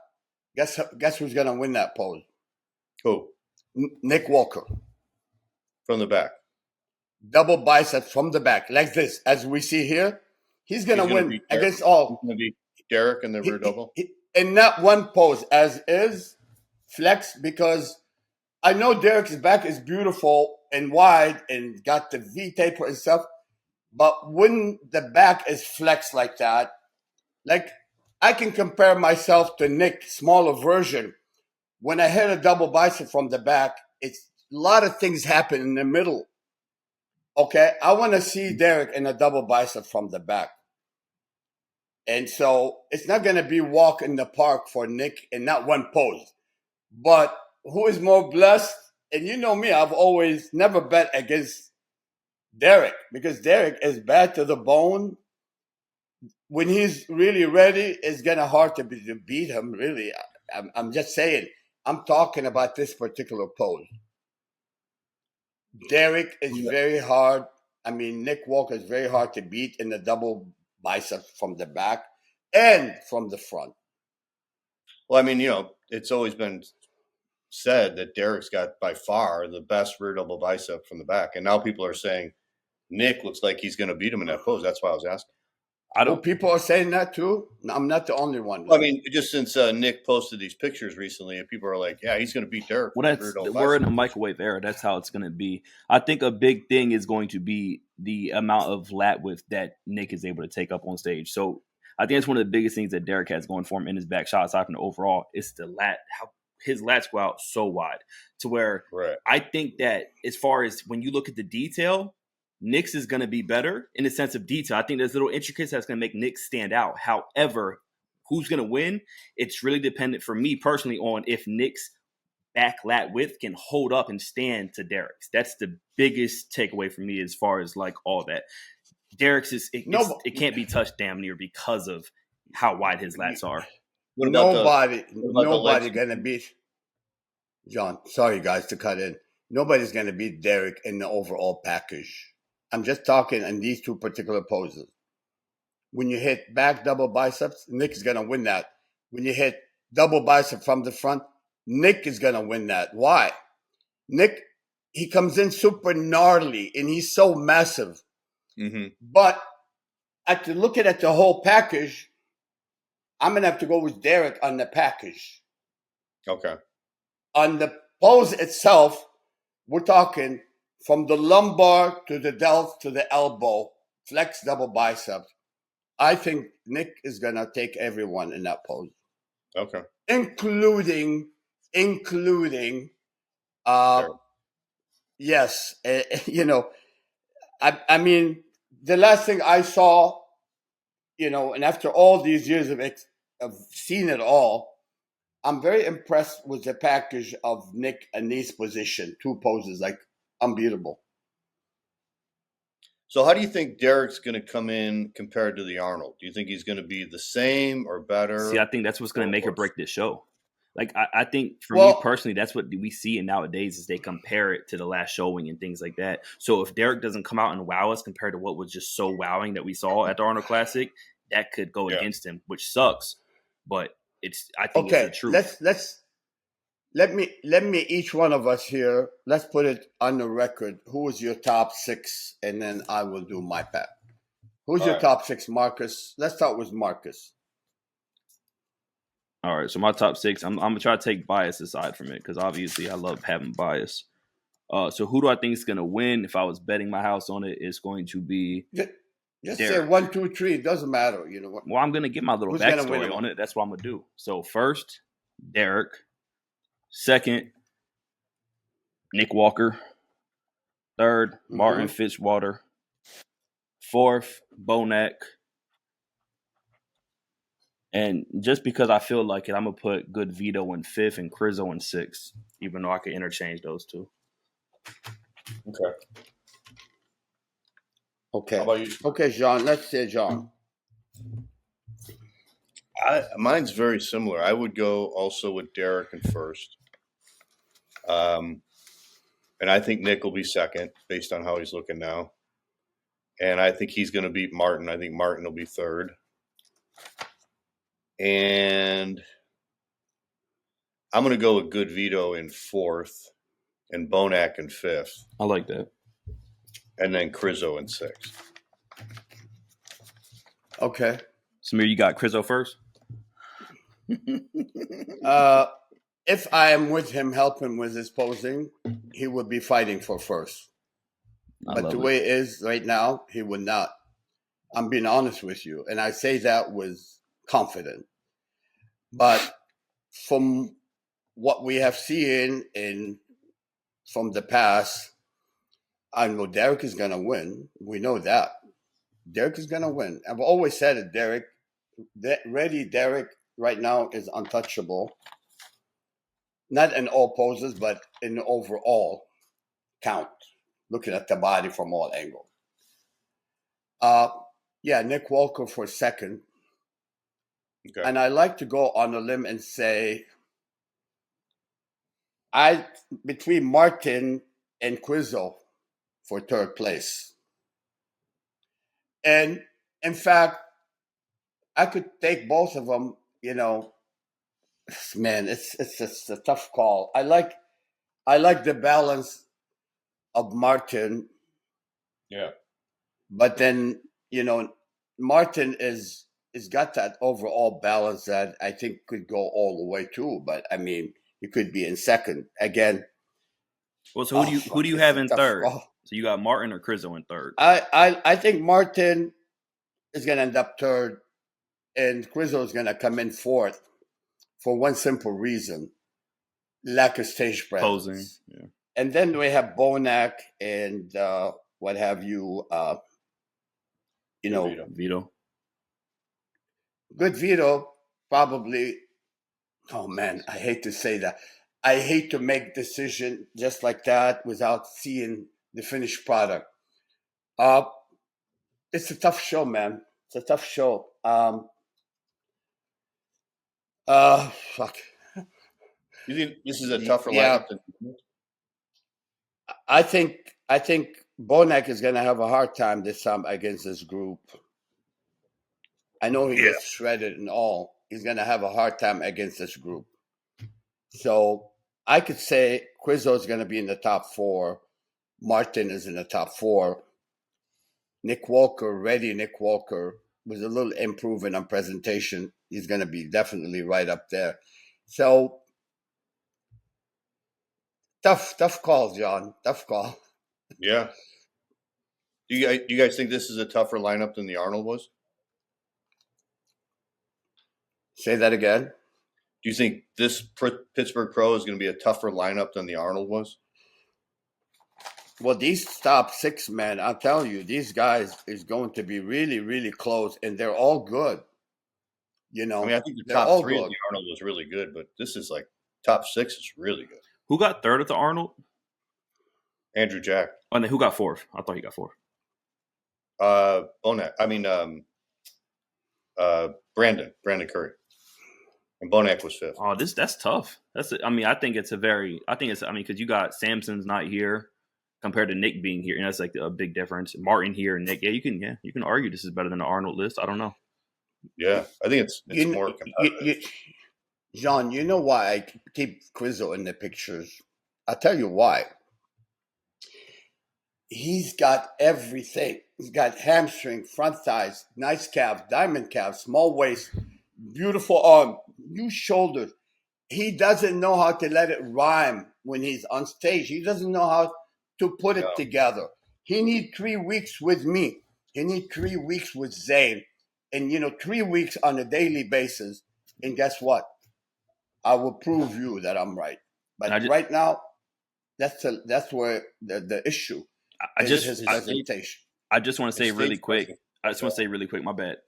guess who's going to win that pose? Who? Nick Walker. From the back. Double biceps from the back, like this. As we see here, He's going to win against all. He's going to beat Derek in the rear double? In that one pose, as is, flex, because I know Derek's back is beautiful and wide and got the V taper and stuff, but when the back is flexed like that, like I can compare myself to Nick, smaller version. When I hit a double bicep from the back, it's a lot of things happen in the middle. Okay, I want to see Derek in a double bicep from the back. And so it's not going to be walk in the park for Nick in not one pose. But who is more blessed? And you know me, I've always never bet against Derek because Derek is bad to the bone. When he's really ready, it's going to hard to beat him, really. I'm just saying, I'm talking about this particular pose. Derek is very hard. I mean, Nick Walker is very hard to beat in the double bicep from the back and from the front. Well, I mean, it's always been said that Derek's got by far the best rear double bicep from the back. And now people are saying Nick looks like he's going to beat him in that pose. That's why I was asking. People are saying that too? I'm not the only one. Well, I mean, just since Nick posted these pictures recently, and people are like, yeah, he's going to beat Derek. Well, we're in a microwave era. That's how it's going to be. I think a big thing is going to be the amount of lat width that Nick is able to take up on stage. So I think that's one of the biggest things that Derek has going for him in his back shot, aside from the overall, is the lat, how his lats go out so wide to where I think that as far as when you look at the detail, Nick's is going to be better in the sense of detail. I think there's little intricacies that's going to make Nick stand out. However, who's going to win? It's really dependent for me personally on if Nick's back lat width can hold up and stand to Derek's. That's the biggest takeaway for me as far as like all that. Derek's it can't be touched damn near because of how wide his lats are. Nobody going to beat John. Sorry guys to cut in. Nobody's going to beat Derek in the overall package. I'm just talking in these two particular poses. When you hit back double biceps, Nick is going to win that. When you hit double bicep from the front, Nick is going to win that. Why? Nick, he comes in super gnarly and he's so massive. Mm-hmm. But after looking at the whole package, I'm going to have to go with Derek on the package. Okay. On the pose itself, we're talking from the lumbar to the delt to the elbow, flex double bicep. I think Nick is going to take everyone in that pose. Okay. Including, yes, I mean, the last thing I saw, and after all these years of seeing it all, I'm very impressed with the package of Nick and Nick's position, two poses, like unbeatable. So how do you think Derek's going to come in compared to the Arnold? Do you think he's going to be the same or better? See, I think that's what's going to make or break this show. Like, I think for me personally, that's what we see it nowadays is they compare it to the last showing and things like that. So if Derek doesn't come out and wow us compared to what was just so wowing that we saw at the Arnold Classic, that could go against him, which sucks. But I think it's the truth. Let me each one of us here, let's put it on the record. Who is your top six? And then I will do my pack. Who's your top six, Marcus? Let's start with Marcus. All right, so my top six, I'm going to try to take bias aside from it because obviously I love having bias. So who do I think is going to win? If I was betting my house on it, it's going to be Just Derek. say 1, 2, 3. It doesn't matter. You know what? Well, I'm going to get my little backstory on it. That's what I'm going to do. So first, Derek. Second, Nick Walker. Third, Martin Fitzwater. Fourth, Bonac. And just because I feel like it, I'm going to put Goodvito in fifth and Crizzo in sixth, even though I could interchange those two. Okay. How about you? Okay, John. Let's say John. Mine's very similar. I would go also with Derek in first. And I think Nick will be second based on how he's looking now. And I think he's going to beat Martin. I think Martin will be third. And I'm going to go with Goodvito in fourth and Bonac in fifth. I like that. And then Crizzo in sixth. Okay. Samir, you got Crizzo first? If I am with him, helping with his posing, he would be fighting for first. But the way it is right now, he would not. I'm being honest with you. And I say that with confidence. But from what we have seen from the past, I know Derek is going to win. We know that. Derek is going to win. I've always said it, Derek. Derek right now is untouchable. Not in all poses, but in the overall count, looking at the body from all angles. Nick Walker for second. Okay. And I like to go on a limb and say, between Martin and Crizzo for third place. And in fact, I could take both of them, man, it's a tough call. I like the balance of Martin. Yeah. But then, Martin is got that overall balance that I think could go all the way too. But I mean, he could be in second again. Well, so who do you have in third? So you got Martin or Crizzo in third? I think Martin is going to end up third, and Crizzo is going to come in fourth for one simple reason: lack of stage presence. Posing, yeah. And then we have Bonac and what have you, Vito. Goodvito probably. Oh man, I hate to say that. I hate to make decision just like that without seeing the finished product. It's a tough show, man. It's a tough show. Fuck. You think this is a tougher lineup than? I think Bonac is going to have a hard time this time against this group. I know he gets shredded and all. He's going to have a hard time against this group. So I could say Crizzo is going to be in the top 4. Martin is in the top 4. Nick Walker, with a little improvement on presentation, he's going to be definitely right up there. So tough call, John. Tough call. Yeah. Do you guys think this is a tougher lineup than the Arnold was? Say that again. Do you think this Pittsburgh Pro is going to be a tougher lineup than the Arnold was? Well, these top 6 men, I'll tell you, these guys is going to be really, really close, and they're all good. I mean, I think the top 3 of the Arnold was really good, but this is like top 6 is really good. Who got third at the Arnold? Andrew Jack. Oh, and then who got fourth? I thought he got fourth. Bonac. I mean, Brandon Curry. And Bonac was 5th. Oh, that's tough. I think it's because you got Samson's not here compared to Nick being here, and that's like a big difference. Martin here and Nick. Yeah, you can argue this is better than the Arnold list. I don't know. Yeah, I think it's more competitive. John, you know why I keep Crizzo in the pictures? I'll tell you why. He's got everything. He's got hamstring, front thighs, nice calf, diamond calf, small waist, beautiful arm, huge shoulders. He doesn't know how to let it rhyme when he's on stage. He doesn't know how to put it together. He needs 3 weeks with me. He needs 3 weeks with Zane. And, 3 weeks on a daily basis. And guess what? I will prove you that I'm right. But right now, that's where the issue is his presentation. I just want to say really quick. My bad.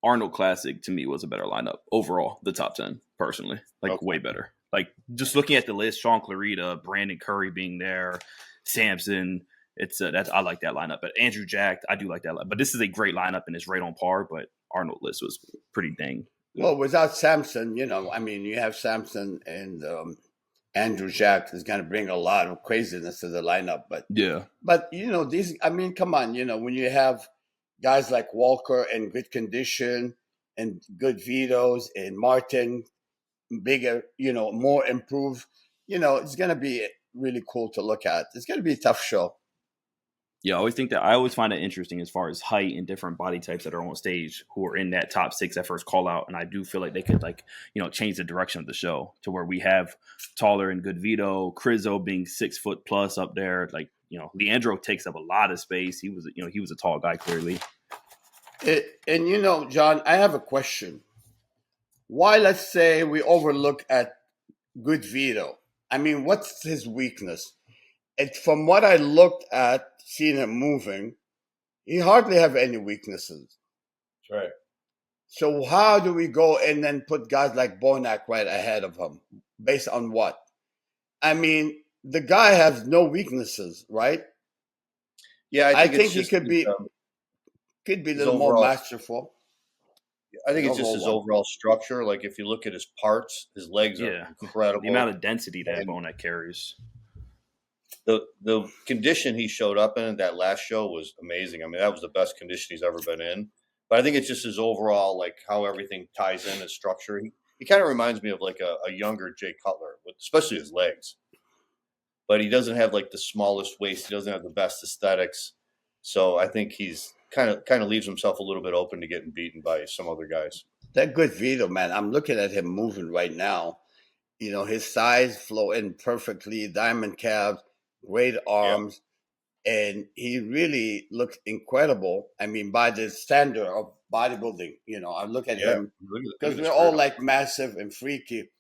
Arnold Classic to me was a better lineup overall. The top 10, personally, way better. Like just looking at the list, Sean Clarita, Brandon Curry being there, Samson. I like that lineup. But Andrew Jack, I do like that. But this is a great lineup and it's right on par. But Arnold list was pretty dang. Well, without Samson, you have Samson and Andrew Jack is going to bring a lot of craziness to the lineup. But these. I mean, come on. When you have guys like Walker in good condition and good Vitos and Martin, bigger, more improved, it's going to be really cool to look at. It's going to be a tough show. Yeah, I always find it interesting as far as height and different body types that are on stage who are in that top 6 at first call out. And I do feel like they could change the direction of the show to where we have taller and Goodvito, Crizzo being 6 foot plus up there. Like, Leandro takes up a lot of space. He was a tall guy, clearly. And John, I have a question. Why, let's say, we overlook at Goodvito? I mean, what's his weakness? From what I looked at, seeing him moving, he hardly have any weaknesses. That's right. So how do we go and then put guys like Bonac right ahead of him? Based on what? I mean, the guy has no weaknesses, right? Yeah, I think he could be a little more masterful. I think it's just his overall structure. Like if you look at his parts, his legs are incredible. The amount of density that Bonac carries. The condition he showed up in that last show was amazing. I mean, that was the best condition he's ever been in. But I think it's just his overall, like how everything ties in, his structure. He kind of reminds me of like a younger Jay Cutler, especially his legs. But he doesn't have like the smallest waist. He doesn't have the best aesthetics. So I think he's kind of leaves himself a little bit open to getting beaten by some other guys. That Goodvito, man, I'm looking at him moving right now. His size flow in perfectly, diamond calves, great arms, and he really looks incredible. I mean, by the standard of bodybuilding, I look at him because we're all like massive and freaky.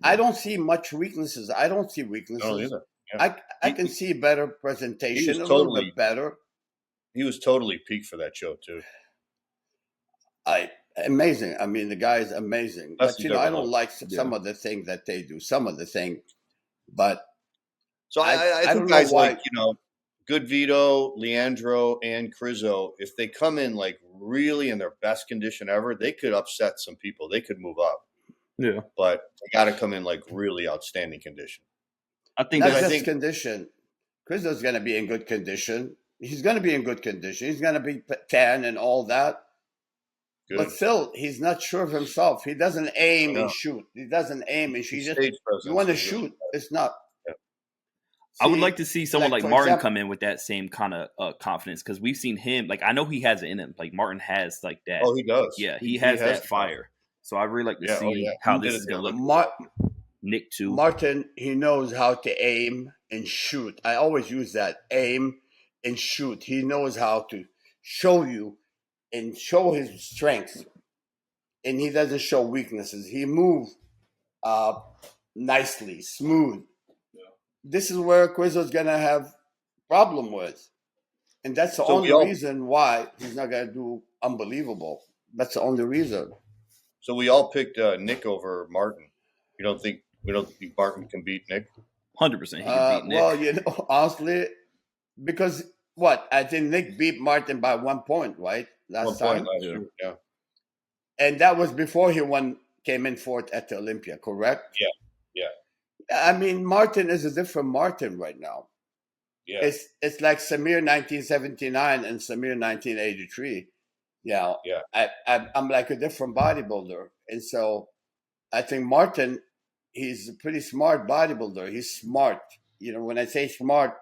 I don't see much weaknesses. I don't see weaknesses. I don't either. Yeah. I can see better presentation, a little bit better. He was totally peaked for that show too. Amazing. I mean, the guy is amazing. But I don't like some of the things that they do. Some of the things, but so I think guys like Goodvito, Leandro, and Crizzo, if they come in like really in their best condition ever, they could upset some people. They could move up. Yeah, but they got to come in like really outstanding condition. I think condition. Crizzo's going to be in good condition. He's going to be in good condition. He's going to be tan and all that. Good. But still, he's not sure of himself. He doesn't aim and shoot. He doesn't aim and shoot. You want to shoot. It's not. Yeah. See, I would like to see someone like Martin come in with that same kind of confidence because we've seen him. Like, I know he has it in him. Like, Martin has like that. Oh, he does. Yeah, he has that fire. So I really like to see how this is going to look. Nick, too. Martin, he knows how to aim and shoot. I always use that. Aim and shoot. He knows how to show you and show his strengths, and he doesn't show weaknesses. He moves nicely, smooth. Yeah. This is where Crizzo's going to have problem with, and that's the only reason why he's not going to do unbelievable. That's the only reason. So we all picked Nick over Martin. We don't think Martin can beat Nick? 100% he can beat Nick. Well, honestly, because I think Nick beat Martin by 1 point, right? Last year, yeah. And that was before he came in fourth at the Olympia, correct? Yeah. I mean, Martin is a different Martin right now. Yeah. It's like Samir 1979 and Samir 1983. Yeah. I'm like a different bodybuilder. And so I think Martin, he's a pretty smart bodybuilder. He's smart. When I say smart,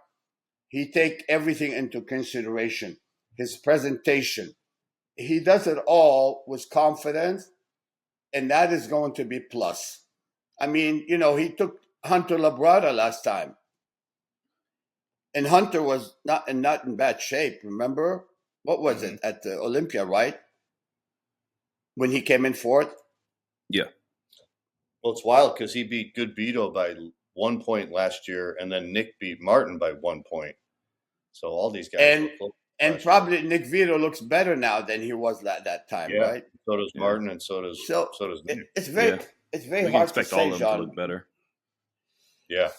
he take everything into consideration. His presentation. He does it all with confidence, and that is going to be plus. I mean, he took Hunter Labrada last time. And Hunter was not in bad shape, remember? What was it? At the Olympia, right? When he came in fourth? Yeah. Well, it's wild because he beat Goodvito by 1 point last year, and then Nick beat Martin by 1 point. So all these guys. And probably Nick Vito looks better now than he was at that time, right? So does Martin, and so does Nick. It's very hard to say, all of them John. to look better. Yeah.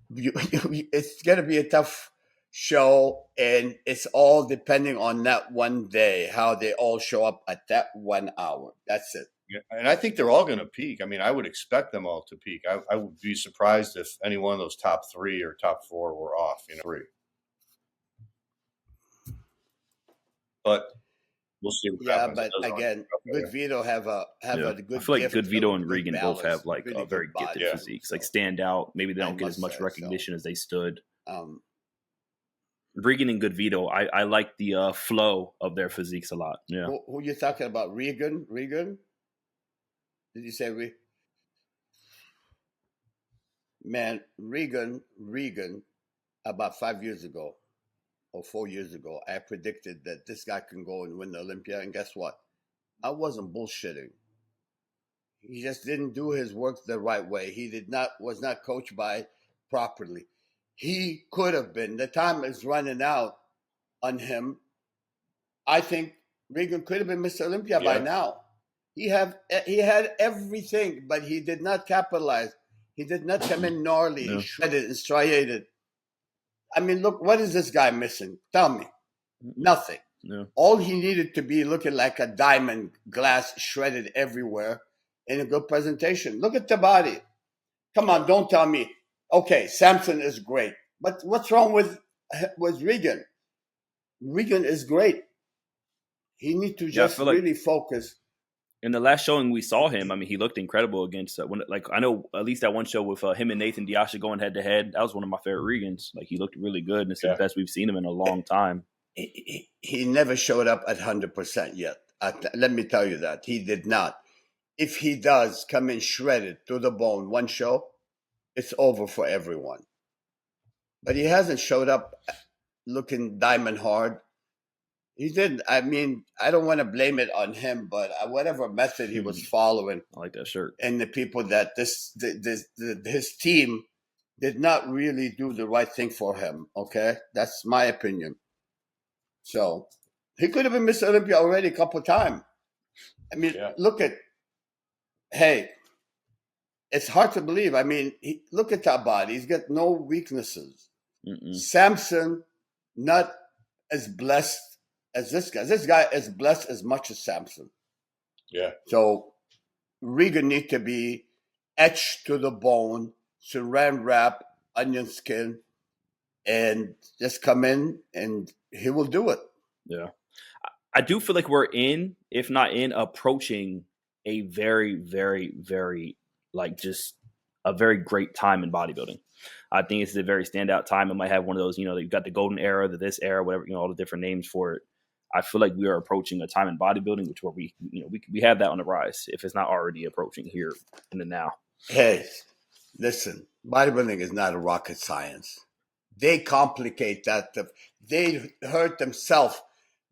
It's going to be a tough show, and it's all depending on that one day, how they all show up at that 1 hour. That's it. Yeah, and I think they're all going to peak. I mean, I would expect them all to peak. I would be surprised if any one of those top 3 or top 4 were off. 3. But we'll see what happens. Yeah, but again, Goodvito have a good. I feel like Goodvito and Regan balance, both have like a very gifted physiques. Like stand out. Maybe they don't get as much recognition as they stood. Regan and Goodvito. I like the flow of their physiques a lot. Yeah. Who you talking about? Regan? Regan? Did you say Man, Regan, about 5 years ago or 4 years ago, I predicted that this guy can go and win the Olympia. And guess what? I wasn't bullshitting. He just didn't do his work the right way. He was not coached properly. He could have been. The time is running out on him. I think Regan could have been Mr. Olympia by now. He had everything, but he did not capitalize. He did not come in gnarly, shredded and striated. I mean, look, what is this guy missing? Tell me. Nothing. No. All he needed to be looking like a diamond, glass shredded everywhere, in a good presentation. Look at the body. Come on, don't tell me. Okay, Samson is great, but what's wrong with Regan? Regan is great. He needs to just really focus. In the last showing we saw him, I mean, he looked incredible against I know at least that one show with him and Nathan Diasha going head to head. That was one of my favorite Regans. Like, he looked really good, and it's the best we've seen him in a long time. He never showed up at 100% yet. Let me tell you that he did not. If he does come in shredded to the bone one show, it's over for everyone. But he hasn't showed up looking diamond hard. He didn't. I mean, I don't want to blame it on him, but whatever method he was following, I like that shirt. And the people that his team did not really do the right thing for him. Okay, that's my opinion. So he could have been Mr. Olympia already a couple of times. I mean, look at. Hey, it's hard to believe. I mean, look at that body. He's got no weaknesses. Samson, not as blessed as this guy. This guy is blessed as much as Samson. Yeah. So Regan needs to be etched to the bone, saran wrap, onion skin, and just come in and he will do it. Yeah. I do feel like we're if not approaching a very, very, very, just a very great time in bodybuilding. I think it's a very standout time. It might have one of those, you've got the golden era, this era, whatever, all the different names for it. I feel like we are approaching a time in bodybuilding where we have that on the rise, if it's not already approaching here in the now. Hey, listen, bodybuilding is not a rocket science. They complicate that. They hurt themselves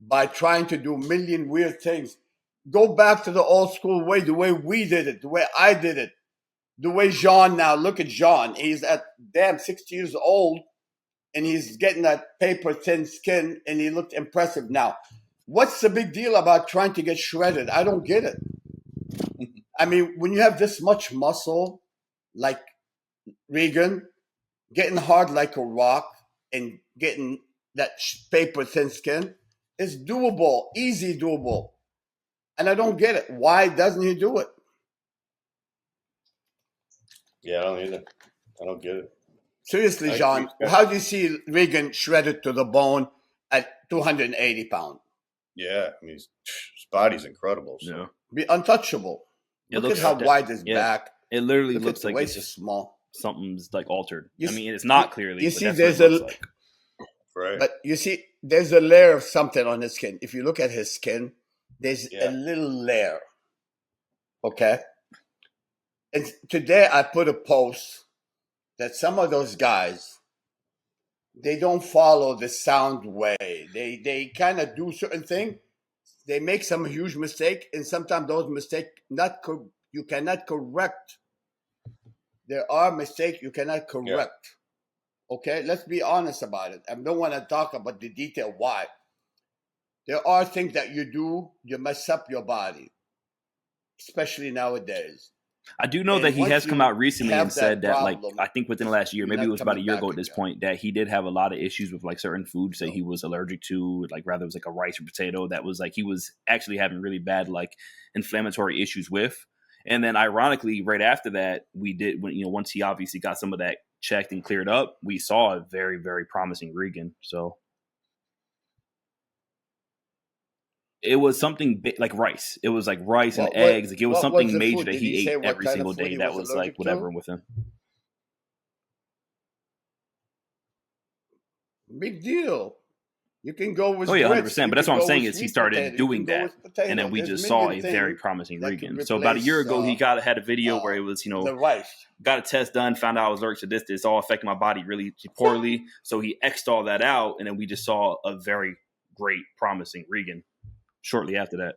by trying to do a million weird things. Go back to the old school way, the way we did it, the way I did it, the way Jean now. Look at Jean. He's at 60 years old, and he's getting that paper thin skin, and he looked impressive now. What's the big deal about trying to get shredded? I don't get it. I mean, when you have this much muscle, like Regan, getting hard like a rock and getting that paper thin skin, is doable, easy doable. And I don't get it. Why doesn't he do it? Yeah, I don't either. I don't get it. Seriously, John, how do you see Regan shredded to the bone at 280 pounds? Yeah, I mean, his body's incredible. So. Yeah. Be untouchable. Look at how wide his back. It literally looks like it's small. Something's altered. I mean, it's not clearly. You see, there's right. But you see, there's a layer of something on his skin. If you look at his skin, there's a little layer. Okay. And today I put a post that some of those guys, they don't follow the sound way. They kind of do certain things. They make some huge mistake, and sometimes those mistakes you cannot correct. There are mistakes you cannot correct. Yeah. Okay, let's be honest about it. I don't want to talk about the detail why. There are things that you mess up your body, especially nowadays. I do know that he has come out recently and said that, I think within the last year, maybe it was about a year ago at this point, that he did have a lot of issues with certain foods that he was allergic to, rather it was a rice or potato that was he was actually having really bad inflammatory issues with. And then ironically, right after that, we did once he obviously got some of that checked and cleared up, we saw a very, very promising Regan. So it was something like rice. It was rice and eggs. It was something major that he ate every single day. That was whatever with him. Big deal. You can go with 100%. But that's what I'm saying is he started doing that, and then we just saw a very promising Regan. So about a year ago, he had a video where it was, the rice. Got a test done, found out I was allergic to this. It's all affecting my body really poorly. So he X'd all that out, and then we just saw a very great, promising Regan shortly after that.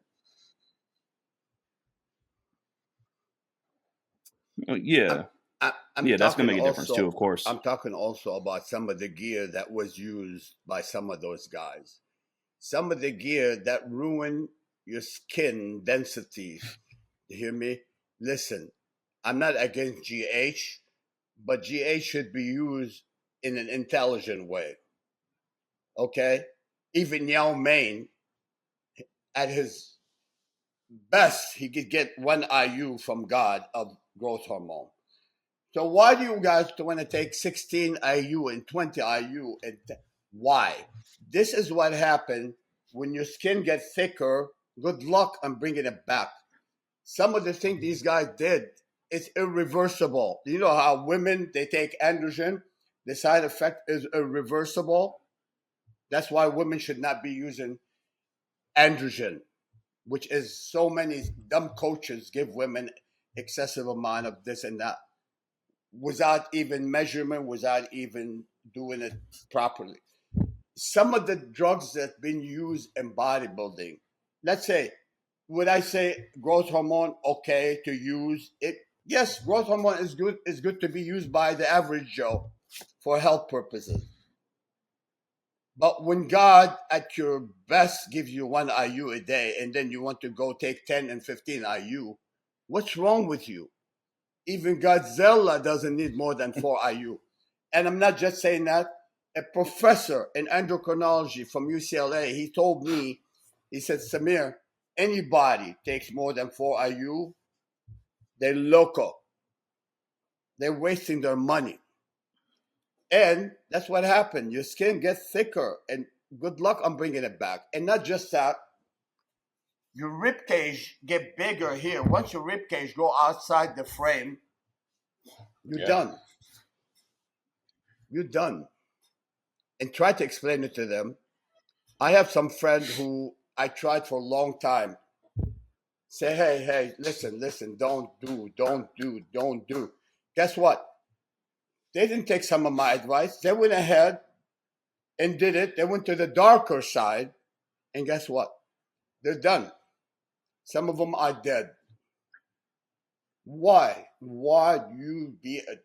Yeah. That's going to make a difference too, of course. I'm talking also about some of the gear that was used by some of those guys. Some of the gear that ruin your skin density. You hear me? Listen, I'm not against GH, but GH should be used in an intelligent way. Okay? Even Yao Ming, at his best, he could get 1 IU from God of growth hormone. So why do you guys want to take 16 IU and 20 IU? Why? This is what happened when your skin gets thicker. Good luck on bringing it back. Some of the things these guys did, it's irreversible. You know how women, they take androgen. The side effect is irreversible. That's why women should not be using androgen, which is so many dumb coaches give women excessive amount of this and that, without even measurement, without even doing it properly. Some of the drugs that been used in bodybuilding, let's say, would I say growth hormone okay to use it? Yes, growth hormone is good to be used by the average Joe for health purposes. But when God at your best gives you 1 IU a day and then you want to go take 10 and 15 IU, what's wrong with you? Even Godzilla doesn't need more than 4 IU. And I'm not just saying that. A professor in endocrinology from UCLA, he told me, he said, Samir, anybody takes more than 4 IU, they're loco. They're wasting their money. And that's what happened. Your skin gets thicker, and good luck on bringing it back. And not just that, your rib cage get bigger here. Once your rib cage go outside the frame, you're done. You're done. And try to explain it to them. I have some friend who I tried for a long time. Say, hey, listen, don't do. Guess what? They didn't take some of my advice. They went ahead and did it. They went to the darker side. And guess what? They're done. Some of them are dead. Why? Why do you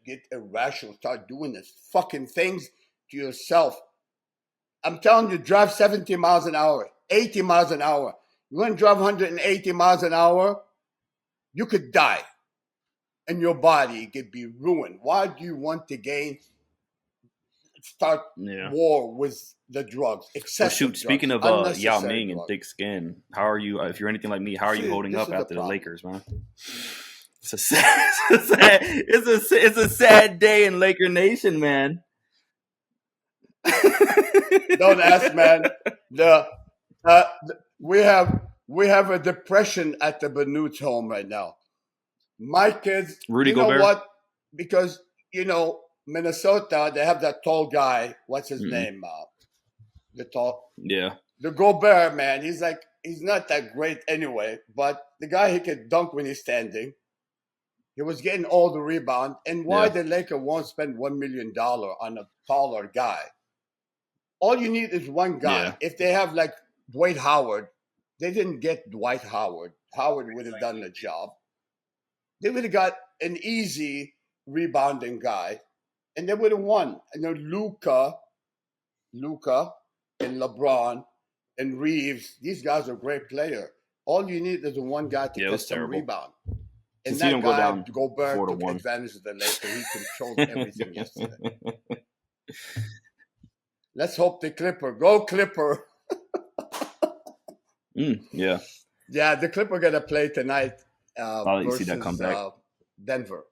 get irrational, start doing this fucking things to yourself? I'm telling you, drive 70 miles an hour, 80 miles an hour. You want to drive 180 miles an hour, you could die. And your body could be ruined. Why do you want to start war with the drugs? Excessive speaking drugs, of Yao Ming and thick skin, how are you? If you're anything like me, how are you holding up after the Lakers, man? It's a sad day in Laker Nation, man. Don't ask, man. We have a depression at the Bannout's home right now. My kids, Rudy Gobert. Know what? Because Minnesota, they have that tall guy. What's his name? The Gobert, man. He's not that great anyway. But the guy, he can dunk when he's standing. He was getting all the rebound. And why the Lakers won't spend $1 million on a taller guy? All you need is one guy. Yeah. If they have like Dwight Howard, they didn't get Dwight Howard. Howard would have done the job. They would have got an easy rebounding guy, and they would have won. And then Luka, and LeBron, and Reeves, these guys are great players. All you need is one guy to get some rebound. And that guy, Gobert, took advantage of the Lakers. He controlled everything yesterday. Let's hope the Go Clipper. Yeah, the Clipper going to play tonight versus see that comeback. Denver.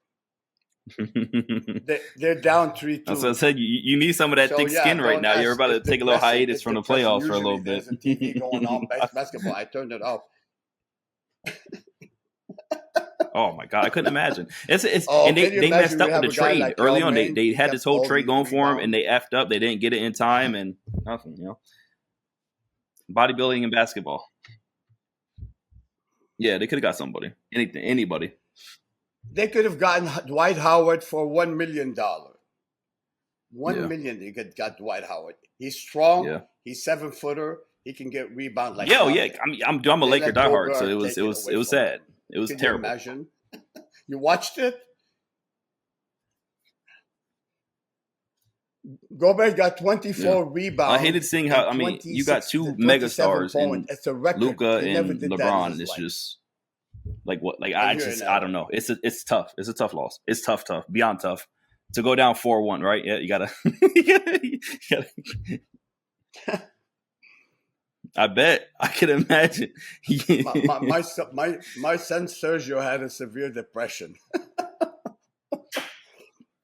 They're down 3-2. So I said you need some of that thick skin right now. You're about to take a little hiatus from the playoffs for a little bit. There's a TV going on basketball. I turned it off. Oh my god, I couldn't imagine. It's Oh, and can you they imagine messed we up have with the a guy trade like early Yao on. Ming They who had kept this whole all trade these going for them, rebounds? and they effed up. They didn't get it in time, and nothing. Bodybuilding and basketball. Yeah, they could have got somebody, anybody. They could have gotten Dwight Howard for $1 million. $1 million they could got Dwight Howard. He's strong. Yeah. He's 7-footer. He can get rebound like Yeah, nothing. I mean, I'm a They Laker let diehard, so Gobert it was take away from sad. him. It was Can terrible. you imagine? You watched it? Gobert got 24 rebounds. I hated seeing how you got two megastars in It's a record. Luka He never and did that in LeBron, his and it's life. just like what? Like I I hear just it I now. don't know. It's tough. It's a tough loss. It's tough, beyond tough to go down 4-1. Right? Yeah, you gotta. I bet I can imagine. my son Sergio had a severe depression.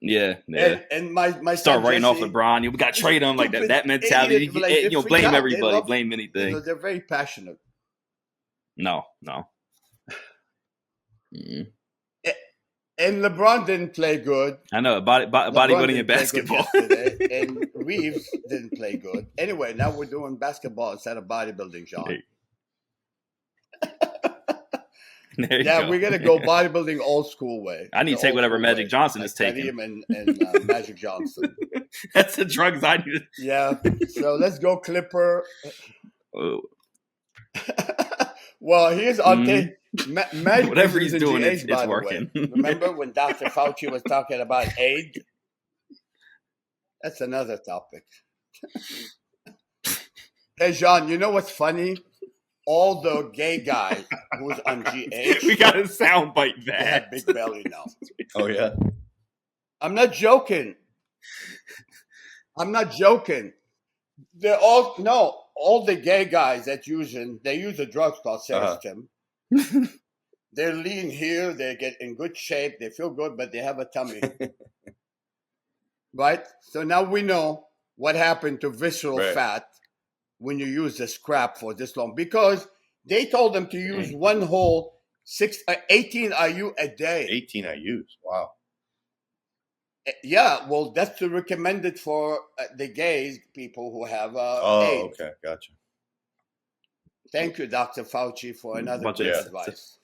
Yeah. And my Start son writing off Jesse, LeBron. You got to trade him like that mentality. idiot, like, they freak Blame out. They everybody, love- blame anything. they're very passionate. No. Mm-mm. And LeBron didn't play good. I know bodybuilding and basketball. Yesterday, and Reeves didn't play good. Anyway, now we're doing basketball instead of bodybuilding, John. Go. We're gonna go bodybuilding old school way. I need to take whatever Magic Johnson is taking. Him and Magic Johnson. That's the drugs I need. Yeah. So let's go Clipper. Oh. Well, here's on tape. Whatever he's doing, it's working. Remember when Dr. Fauci was talking about AIDS? That's another topic. Hey, John, you know what's funny? All the gay guys who's on GH. We got a soundbite They have big belly now. Oh yeah. I'm not joking. They're all the gay guys that they use a drug called Serostim. They're lean here, they get in good shape, they feel good, but they have a tummy. Right? So now we know what happened to visceral fat when you use the scrap for this long. Because they told them to use one whole 18 IU a day. 18 IUs. Wow. Yeah, well, that's recommended for the gays, people who have AIDS. Okay, gotcha. Thank you, Dr. Fauci, for another good advice.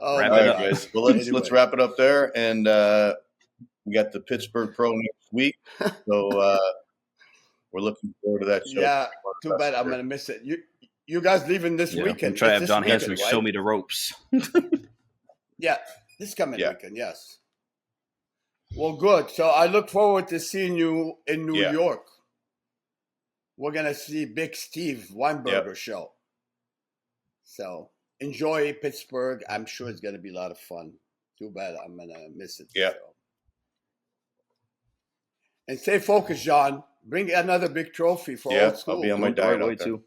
All right, guys. Well, let's wrap it up there, and we got the Pittsburgh Pro next week, so we're looking forward to that show. Yeah, too bad I'm gonna miss it. You guys leaving this weekend? Try to have John Hansen show me the ropes. Yeah, this coming weekend. Yes. Well, good. So I look forward to seeing you in New York. We're gonna see Big Steve Weinberger show. So enjoy Pittsburgh. I'm sure it's gonna be a lot of fun. Too bad I'm gonna miss it. Yeah. So. And stay focused, John. Bring another big trophy for Old School. I'll be on my diet out too.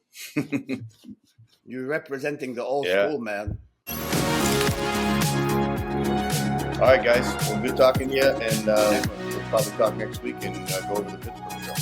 You're representing the Old School, man. All right, guys. Well, good talking to you, and we'll probably talk next week and go to the Pittsburgh show.